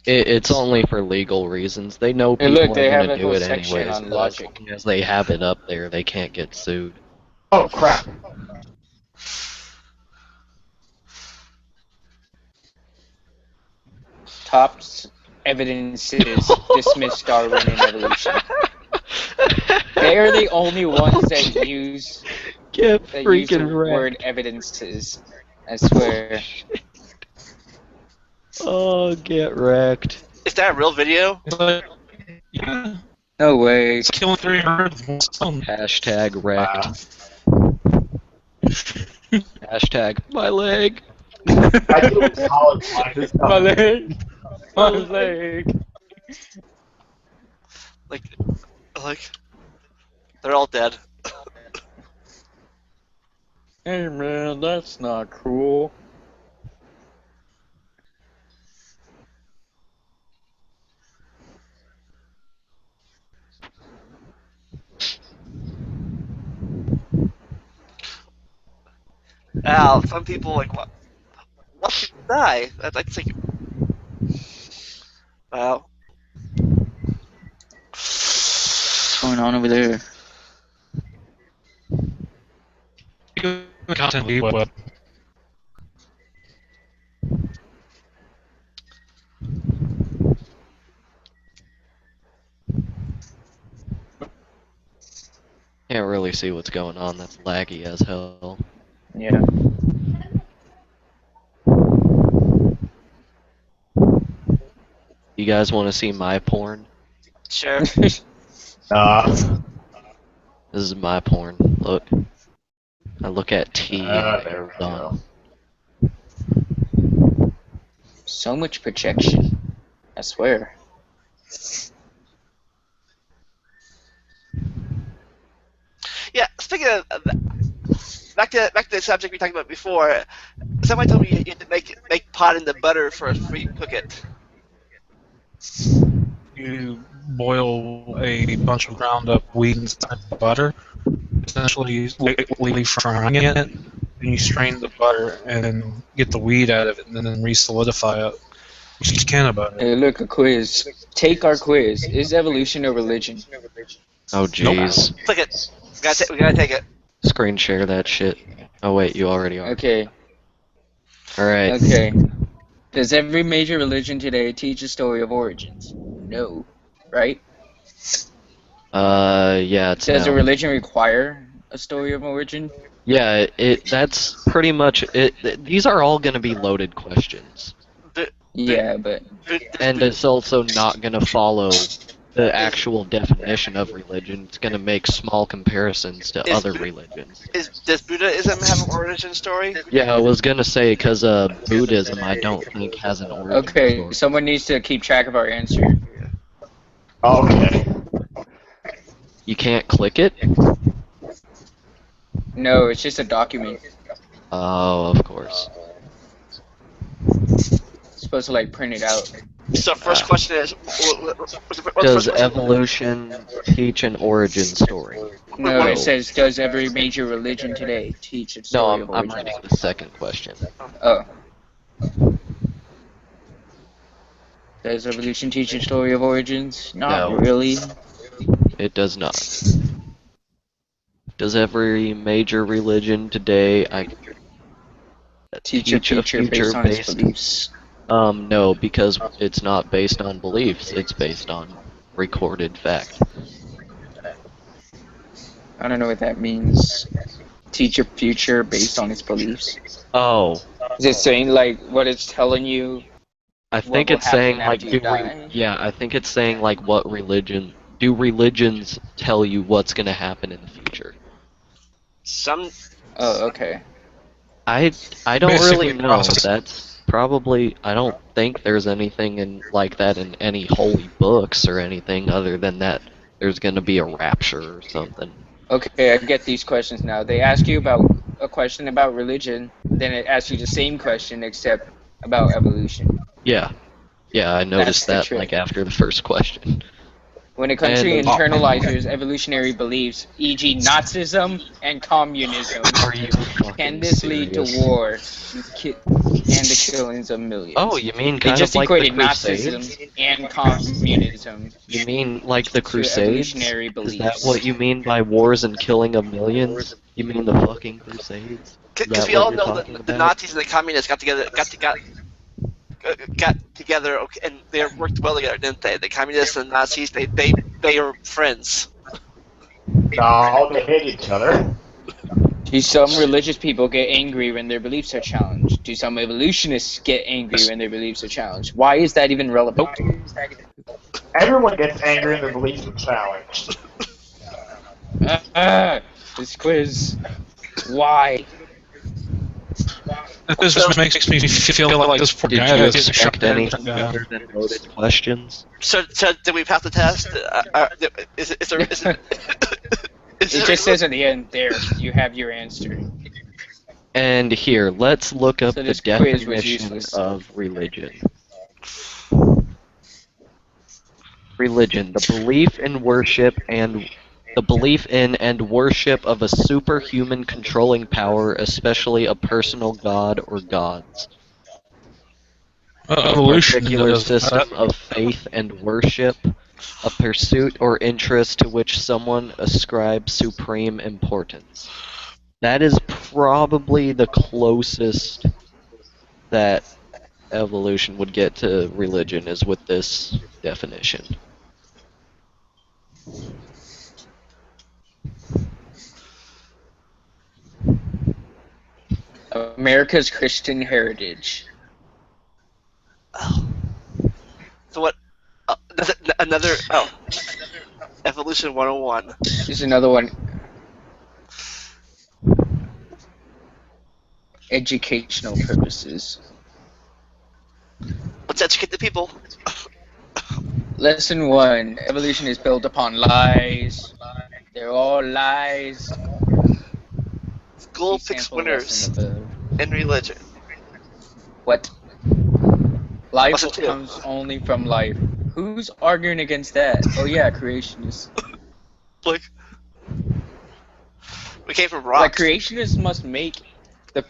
It's only for legal reasons. They know Hey, people look, they are have going a to do whole it section anyways. on But as logic. long as they have it up there, they can't get sued. Oh, crap. Top evidences dismiss Darwin and evolution. They are the only ones that use Get the freaking word wrecked. evidences. I swear. Oh, get wrecked. is that a real video? But, yeah, No way. it's killing 300 with one stone. Hashtag wrecked. Wow. Hashtag my leg. I do a college life. My leg. My leg. Like, they're all dead. Hey man, that's not cool. Al, some people like what? What people die? That's like, wow. What's going on over there? Content lead web. Can't really see what's going on. That's laggy as hell. Yeah. You guys want to see my porn? Sure. This is my porn. Look. I look at T and there we done. go. So much projection. I swear. Yeah. Speaking of back to the subject we talked about before. Somebody told me you had to make pot in the butter first before you cook it. You boil a bunch of ground up wheat inside butter, essentially lightly frying it, and you strain the butter and then get the wheat out of it and then re-solidify it. Just a can of butter. Hey, look, a quiz. Take our quiz. Is evolution a religion? Oh jeez. Click it. We gotta take it. Screen share that shit. Oh wait, you already are. Okay. Alright. Okay. Does every major religion today teach a story of origins? No. Right? Yeah, it's Does no. a religion require a story of origin? Yeah, that's pretty much it. These are all going to be loaded questions. Yeah, but And it's also not going to follow the actual definition of religion. It's going to make small comparisons to other religions. Does Buddhism have an origin story? Yeah, I was going to say, because Buddhism, I don't think, has an origin okay, story. someone needs to keep track of our answer. Okay. You can't click it? No, it's just a document. Oh, of course. supposed to like print it out. So first question is, what's the first Does question? evolution teach an origin story? No, it says, does every major religion today teach its No, story of I'm origin? reading the second question. Oh. Does evolution teach its story of origins? Not No. really. It does not. Does every major religion today Teach a future based on its beliefs. No, because it's not based on beliefs, it's based on recorded fact. I don't know what that means. Teach a future based on its beliefs. Oh, Is it saying like what it's telling you? I think will it's saying happen like after you die? yeah, I think it's saying like what religions tell you what's gonna happen in the future. Some Oh, okay. I don't Basically really know. process. That's probably I don't think there's anything like that in any holy books or anything other than that there's gonna be a rapture or something. Okay, I get these questions now. They ask you about a question about religion, then it asks you the same question except about evolution. Yeah. Yeah, I noticed the that trick. like after the first question. When a country And- internalizes evolutionary beliefs, e.g. Nazism and communism, Are you fucking can this lead to serious? war and the killings of millions? Oh, you mean They kind just of like the equated Crusades? Nazism and communism You mean like the to Crusades? evolutionary Is beliefs. that what you mean by wars and killing of millions? You mean the fucking Crusades? Is because that we what all you're know talking that the about? Nazis and the communists got together, okay, and they worked well together, didn't they? The communists and Nazis, they are friends. No, they hate each other. Do some religious people get angry when their beliefs are challenged? Do some evolutionists get angry when their beliefs are challenged? Why is that even relevant? Everyone gets angry and their beliefs are challenged. This quiz. Why? This just makes me feel like this poor Did guy you that's shut expect down. anything other than loaded questions? So did we pass the test? Is it? It just says at the end, there, you have your answer. And here, let's look up So the this quiz was definition useless. of religion. Religion, the belief in and worship of a superhuman controlling power, especially a personal god or gods. A Evolution particular does that. system of faith and worship, a pursuit or interest to which someone ascribes supreme importance. That is probably the closest that evolution would get to religion, is with this definition. America's Christian heritage. So what? That's another. Oh, Evolution 101. Here's another one. Educational purposes. Let's educate the people. Lesson 1. Evolution is built upon lies. They're all lies. School See picks sample winners lesson above. in religion. What? Life Lesson 2. comes only from life. Who's arguing against that? Oh yeah, creationists. Like, we came from Like rocks. creationists must make the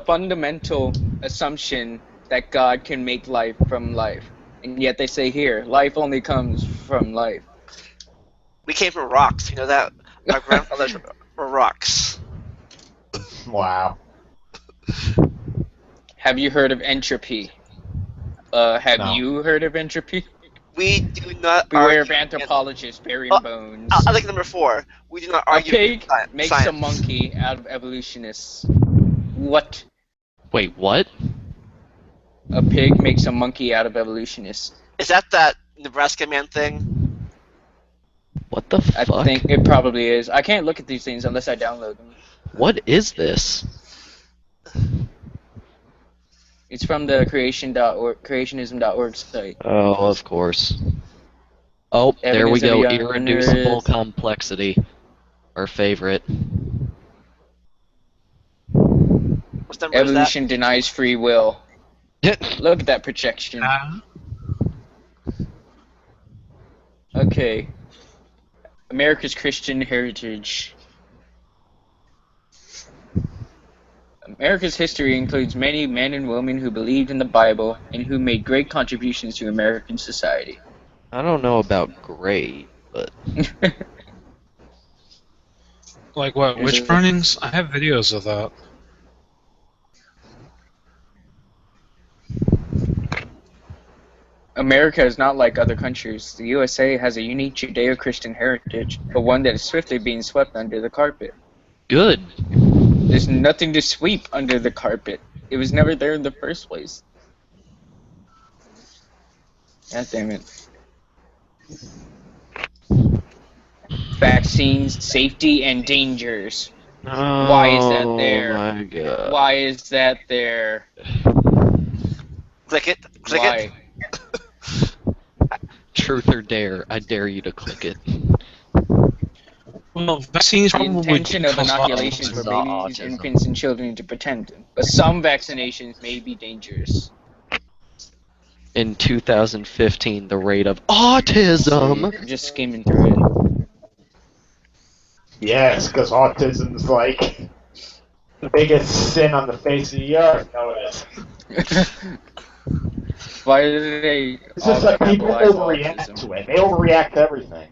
fundamental assumption that God can make life from life, and yet they say here, life only comes from life. We came from rocks. You know that? Our grandfathers were rocks. Wow. Have you heard of entropy? Have No. you heard of entropy? We do not Beware argue of anthropologists burying bones. I like number 4. We do not A argue. pig with makes science. a monkey out of evolutionists. What? Wait, what? A pig makes a monkey out of evolutionists. Is that Nebraska man thing? What the I fuck? think it probably is. I can't look at these things unless I download them. What is this? It's from the creationism.org site. Oh, of course. Oh, there we Evidence of go. a young Irreducible nerd. complexity. Our favorite. What number is that? Evolution denies free will. Look at that projection. Okay. America's Christian heritage. America's history includes many men and women who believed in the Bible and who made great contributions to American society. I don't know about great, but Like what? Witch burnings? I have videos of that. America is not like other countries. The USA has a unique Judeo-Christian heritage, but one that is swiftly being swept under the carpet. good. There's nothing to sweep under the carpet. It was never there in the first place. God damn it. Vaccines, safety, and dangers. Oh, Why is that there? My God. Why is that there? Click it. Click Why? it. Truth or dare? I dare you to click it. Well, vaccines The probably intention of cause inoculations for autism. babies, infants, and children to protect them. But some vaccinations may be dangerous. In 2015, the rate of autism. I'm just skimming through it. Yes, because autism's like the biggest sin on the face of the earth. No, it is. Why do they It's just like people capitalize overreact autism? to it. They overreact to everything.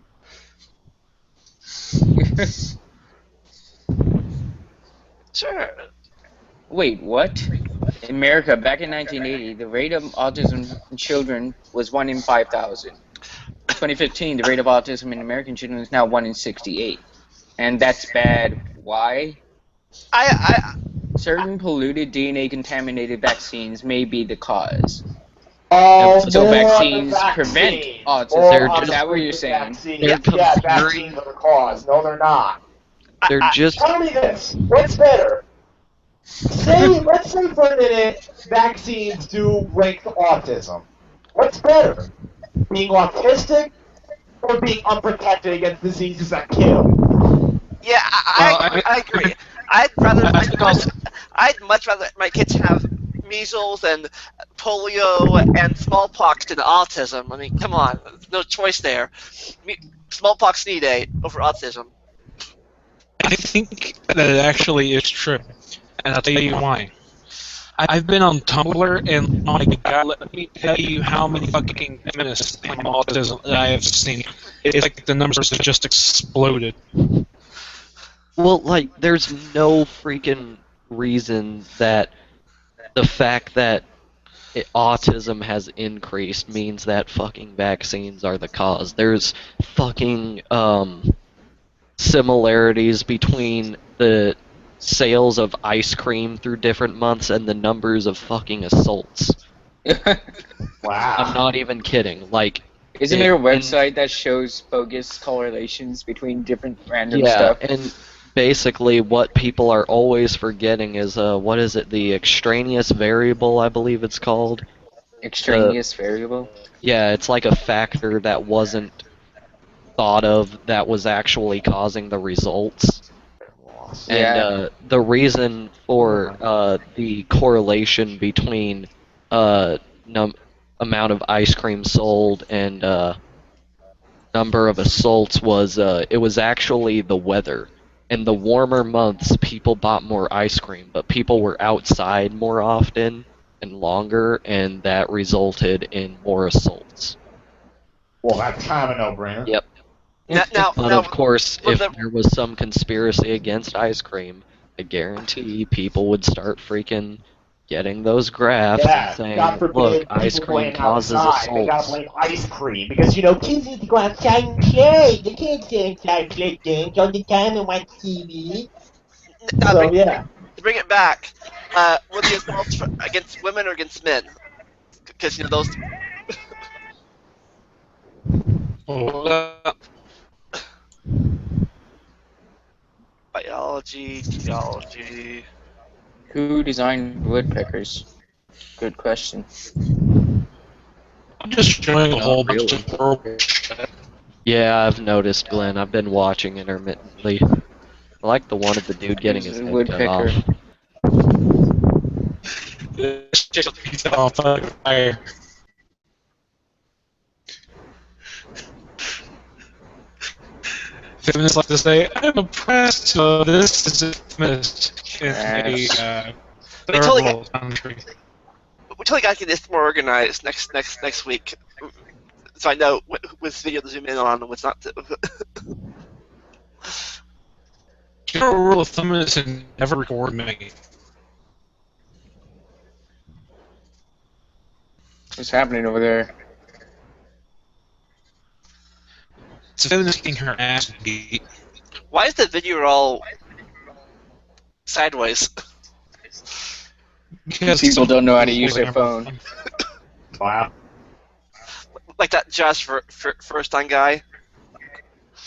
Sure. Wait, what? In America, back in 1980, the rate of autism in children was 1 in 5,000. 2015, the rate of autism in American children is now 1 in 68. And that's bad. Why? Certain polluted DNA-contaminated vaccines may be the cause. Oh, So more vaccines on the prevent vaccine. autism. More They're on Is the that what you're freaking saying? vaccine. They're Yeah, comparing- vaccines are the cause. No, they're not. They're just Tell me this. What's better? Let's say for a minute, vaccines do link to autism. What's better? Being autistic or being unprotected against diseases that kill? Yeah, I agree. I'd much rather my kids have measles and polio and smallpox than autism. I mean, come on, there's no choice there. Smallpox any day over autism. I think that it actually is true, and I'll tell you why. I've been on Tumblr, and oh my God, let me tell you how many fucking feminists claim autism that I have seen. It's like the numbers have just exploded. well, like there's no freaking reason that the fact that autism has increased means that fucking vaccines are the cause. There's fucking similarities between the sales of ice cream through different months and the numbers of fucking assaults. Wow. I'm not even kidding. Like, Isn't there a website that shows bogus correlations between different random yeah, stuff? and basically what people are always forgetting is what is it? The extraneous variable, I believe it's called. Extraneous variable? Yeah, it's like a factor that wasn't thought of that was actually causing the results. Yeah. And the reason for the correlation between amount of ice cream sold and number of assaults was it was actually the weather. In the warmer months, people bought more ice cream, but people were outside more often and longer, and that resulted in more assaults. Well, that's kind of a no-brainer. Yep. But of course, if there was some conspiracy against ice cream, I guarantee people would start freaking getting those graphs and saying, God forbid, look, ice people cream playing causes outside. They gotta assaults. blame ice cream because kids need to go outside and play. They can't stay inside play games all the time and watch TV. So yeah. To bring it back, were the assaults against women or against men? Because those. Biology, geology. Who designed woodpeckers? Good question. I'm just showing a whole bunch really. of horrible shit. Yeah, I've noticed, Glenn. I've been watching intermittently. I like the one of the dude getting his head cut Woodpecker. off. This Just pizza on fire. Feminists like to say, "I'm oppressed, so this is a feminist in a We totally third world country." We totally got to get this more organized next week, so I know which video to zoom in on and what's not to. General rule of thumb is to never record me. What's happening over there? It's a feminist getting her ass beat. Why is the video all sideways? Because People don't know how to use their phone. Wow. Like that Josh for first time guy.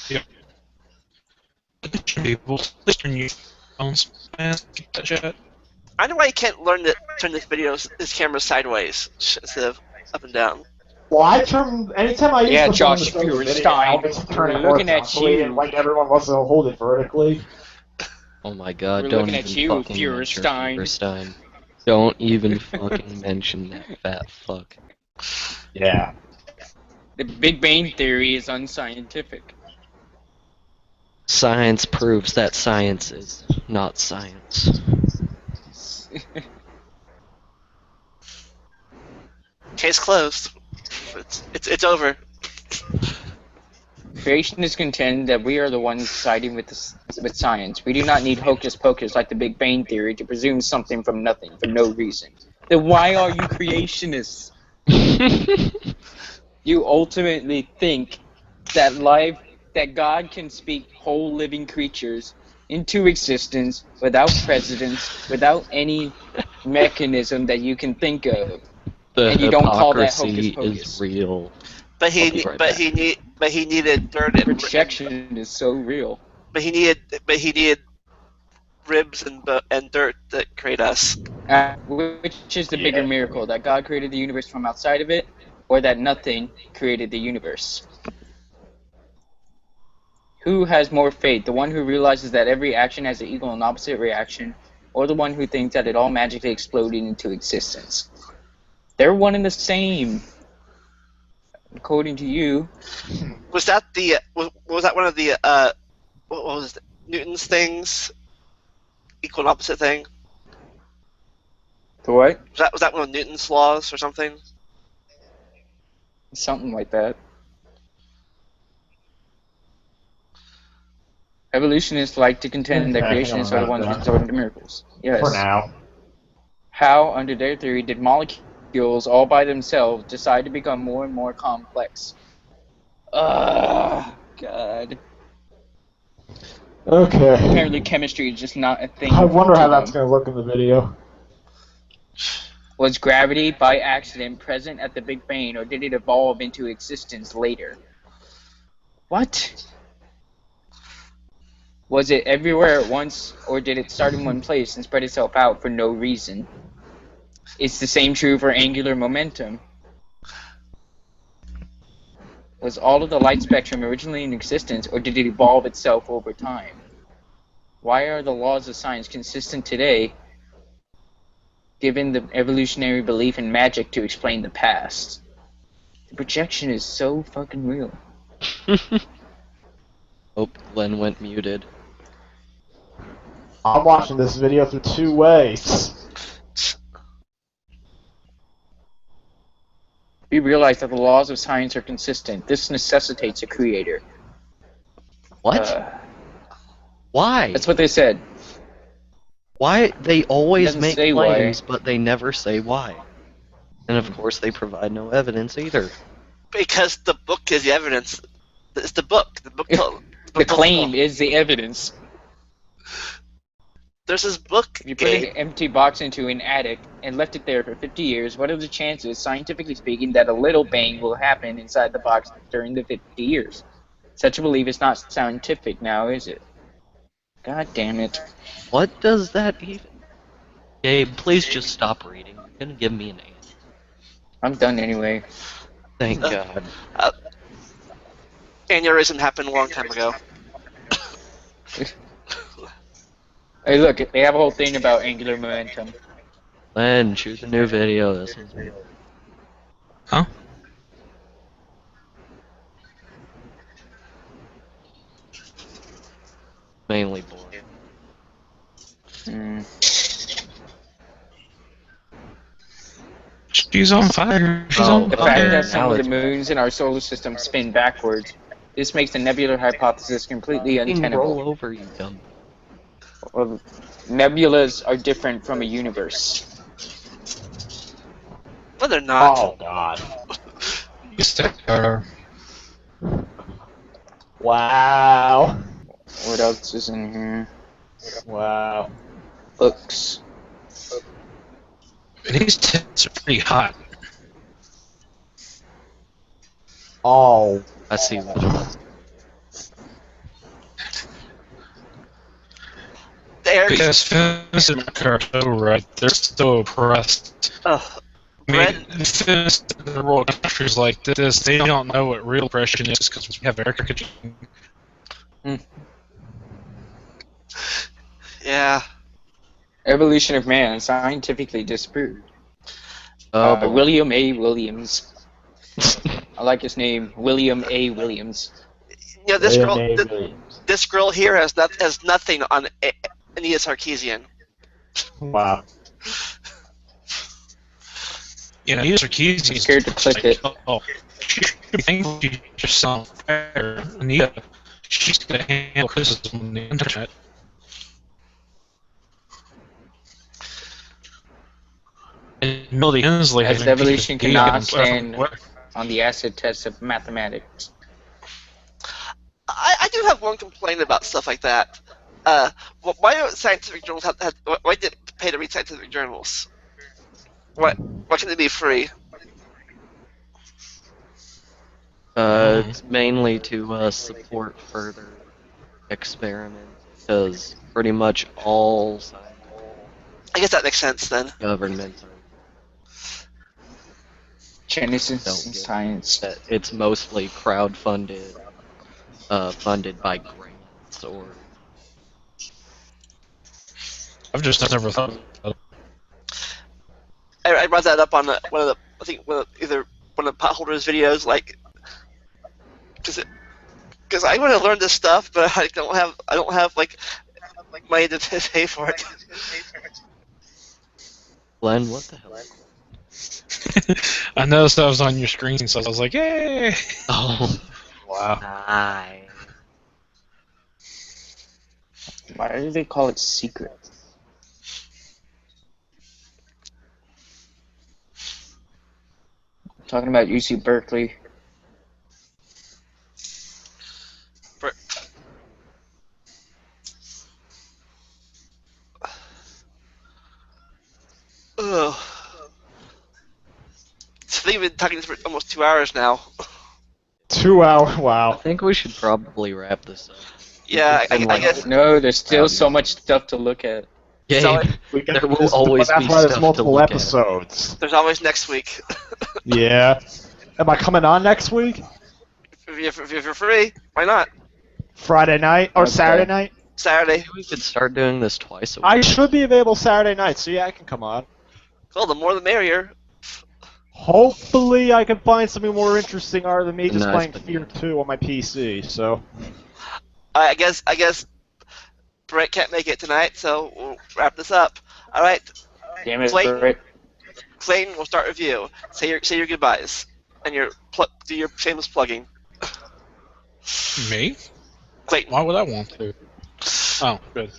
Yep. People, please turn your phones. Man, get that shit. I know why you can't learn to turn this camera sideways instead of up and down. Well, I turn anytime I use Yeah, the phone Josh, to start if you were the video, Stein, I'll just turn it we're looking at horizontally, you. and like everyone wants to hold it vertically. Oh my god, We're don't looking even at you, fucking Feuerstein. mention Feuerstein. Don't even fucking mention that fat fuck. Yeah. The Big Bang Theory is unscientific. Science proves that science is not science. Case closed. It's over. Creationists contend that we are the ones siding with science. We do not need hocus pocus like the Big Bang Theory to presume something from nothing for no reason. Then why are you creationists? You ultimately think that God can speak whole living creatures into existence without precedence, without any mechanism that you can think of. The And you don't call that hypocrisy hocus is pocus. real. But he needed dirt and Projection is so real. But he needed ribs and dirt that create us. Which is the bigger miracle, that God created the universe from outside of it, or that nothing created the universe? Who has more faith, the one who realizes that every action has an equal and opposite reaction, or the one who thinks that it all magically exploded into existence? They're one and the same, according to you. Was that one of the what was it? Newton's things? Equal and opposite thing? The what? Was that one of Newton's laws or something? Something like that. Evolutionists like to contend that creationists are the ones resorting to miracles. Yes. For now. How, under their theory, did molecules all by themselves decide to become more and more complex? God. Okay. Apparently chemistry is just not a thing. I wonder how to that's them. going to look in the video. Was gravity, by accident, present at the Big Bang, or did it evolve into existence later? What? Was it everywhere at once, or did it start in one place and spread itself out for no reason? Is the same true for angular momentum? Was all of the light spectrum originally in existence, or did it evolve itself over time? Why are the laws of science consistent today, given the evolutionary belief in magic to explain the past? The projection is so fucking real. Oh, Glenn went muted. I'm watching this video through two ways. We realize that the laws of science are consistent. This necessitates a creator. What? Why? That's what they said. Why? They always Doesn't make say claims, why. but they never say why. And of course, they provide no evidence either. Because the book is the evidence. It's the book. The book. The claim is the evidence. There's this book. If you put an empty box into an attic and left it there for 50 years, what are the chances, scientifically speaking, that a little bang will happen inside the box during the 50 years? Such a belief is not scientific now, is it? God damn it. What does that even... Gabe, please just stop reading. You're gonna give me an A. I'm done anyway. Thank God. Aneurysm happened a long time ago. Hey, look, they have a whole thing about angular momentum. Len, choose a new video. This one's me. Huh? Mainly boring. She's on fire. She's Oh, on The okay. fact fire. that some now of the it's- moons in our solar system spin backwards, this makes the nebular hypothesis completely Roll untenable. over, you dumb. Well, nebulas are different from a universe. But they're not. Oh God. Yes, they are. Wow. What else is in here? Wow. Books. These tits are pretty hot. Oh. I see what. They're Because feminists in America are so right. They're so oppressed. ugh. I mean, Brett, feminists in the world countries like this, they don't know what real oppression is because we have air conditioning. yeah. Evolution of man, scientifically disproved. Oh, boy. William A. Williams. I like his name, William A. Williams. You know, this girl, William A. Williams. this girl here has nothing on Anita Sarkeesian. Wow. You know, these are keys. I'm scared to click it. Oh, she should be thankful she's just on fire. Anita, she's going to handle criticism on the internet. And Millie Hensley has As been evolution keeping cannot vegans- stand on the acid test of mathematics. I do have one complaint about stuff like that. Why don't scientific journals why did it pay to read scientific journals? Why can they be free? It's mainly to support further experiments, because pretty much all I guess that makes sense then. governments are Genesis Don't in get science. that it's mostly crowdfunded, funded by grants or. I've just never thought about it. I brought that up on one of the either one of the potholders videos, like, because I want to learn this stuff, but I don't have like money to pay for it. Glenn, what the hell? I noticed that was on your screen, so I was like, yay! Oh, Wow. hi. Why do they call it secret? Talking about UC Berkeley. Ugh. So we've been talking this for almost 2 hours now. 2 hour. I Wow. think we should probably wrap this up. Yeah, It's been I guess. No, there's still so much stuff to look at. Gabe, So- We can, There will always that's be why there's stuff to multiple look at. episodes. There's always next week. Yeah. Am I coming on next week? if you're free, why not? Friday night or Okay. Saturday night? Saturday. we could start doing this twice a week. I should be available Saturday night, so yeah, I can come on. Cool, the more the merrier. Hopefully, I can find something more interesting other than me just Nice, playing but Fear yeah. 2 on my PC. So I guess Brett can't make it tonight, so we'll wrap this up. All right, Damn it, Clayton. Brett. Clayton, we'll start with you. Say your goodbyes and do your shameless plugging. Me? Clayton. Why would I want to? Oh, good.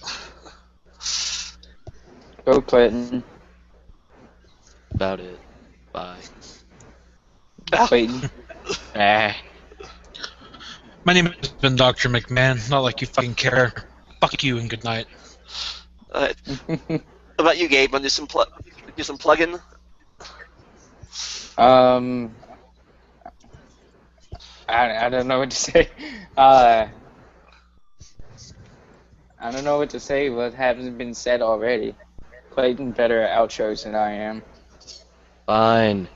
Go, Clayton. About it. Bye. Clayton. Ah. My name has been Dr. McMahon. Not like you fucking care. Fuck you and good night. What about you, Gabe? Want to do some plugging? I don't know what to say. I don't know what to say. What hasn't been said already. Clayton better at outros than I am. Fine.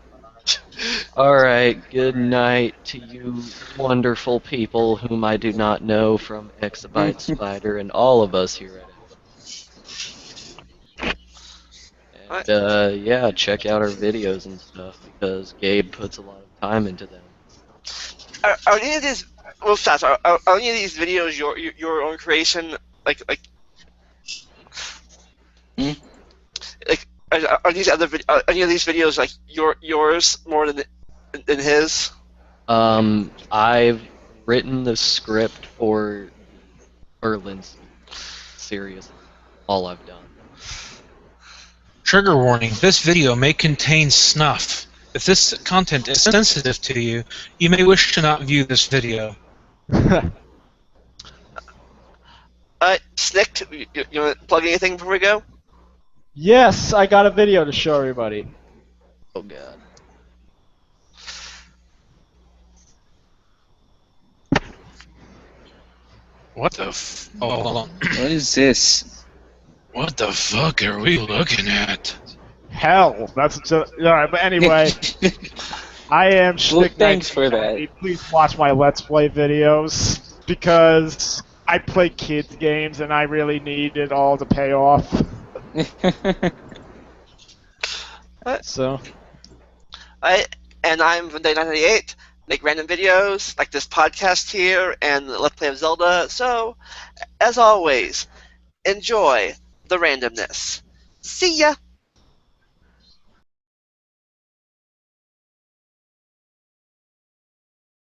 Alright, good night to you wonderful people whom I do not know from Exabyte Spider and all of us here at Yeah, check out our videos and stuff because Gabe puts a lot of time into them. Are any of these? Well, Stats, are any of these videos your own creation? Like Hmm? like are these are any of these videos like yours more than his? I've written the script for Berlin's series. All I've done. Trigger warning, this video may contain snuff. If this content is sensitive to you, you may wish to not view this video. Snick, you want to plug anything before we go? Yes, I got a video to show everybody. Oh god. What the f... Oh, hold on. What is this? What the fuck are we looking at? Hell, that's alright. But anyway, I am Well, Schnick. thanks for that. Please watch my Let's Play videos because I play kids games and I really need it all to pay off. So. And I'm Vanday998. Make random videos like this podcast here and Let's Play of Zelda. So, as always, enjoy the randomness. See ya!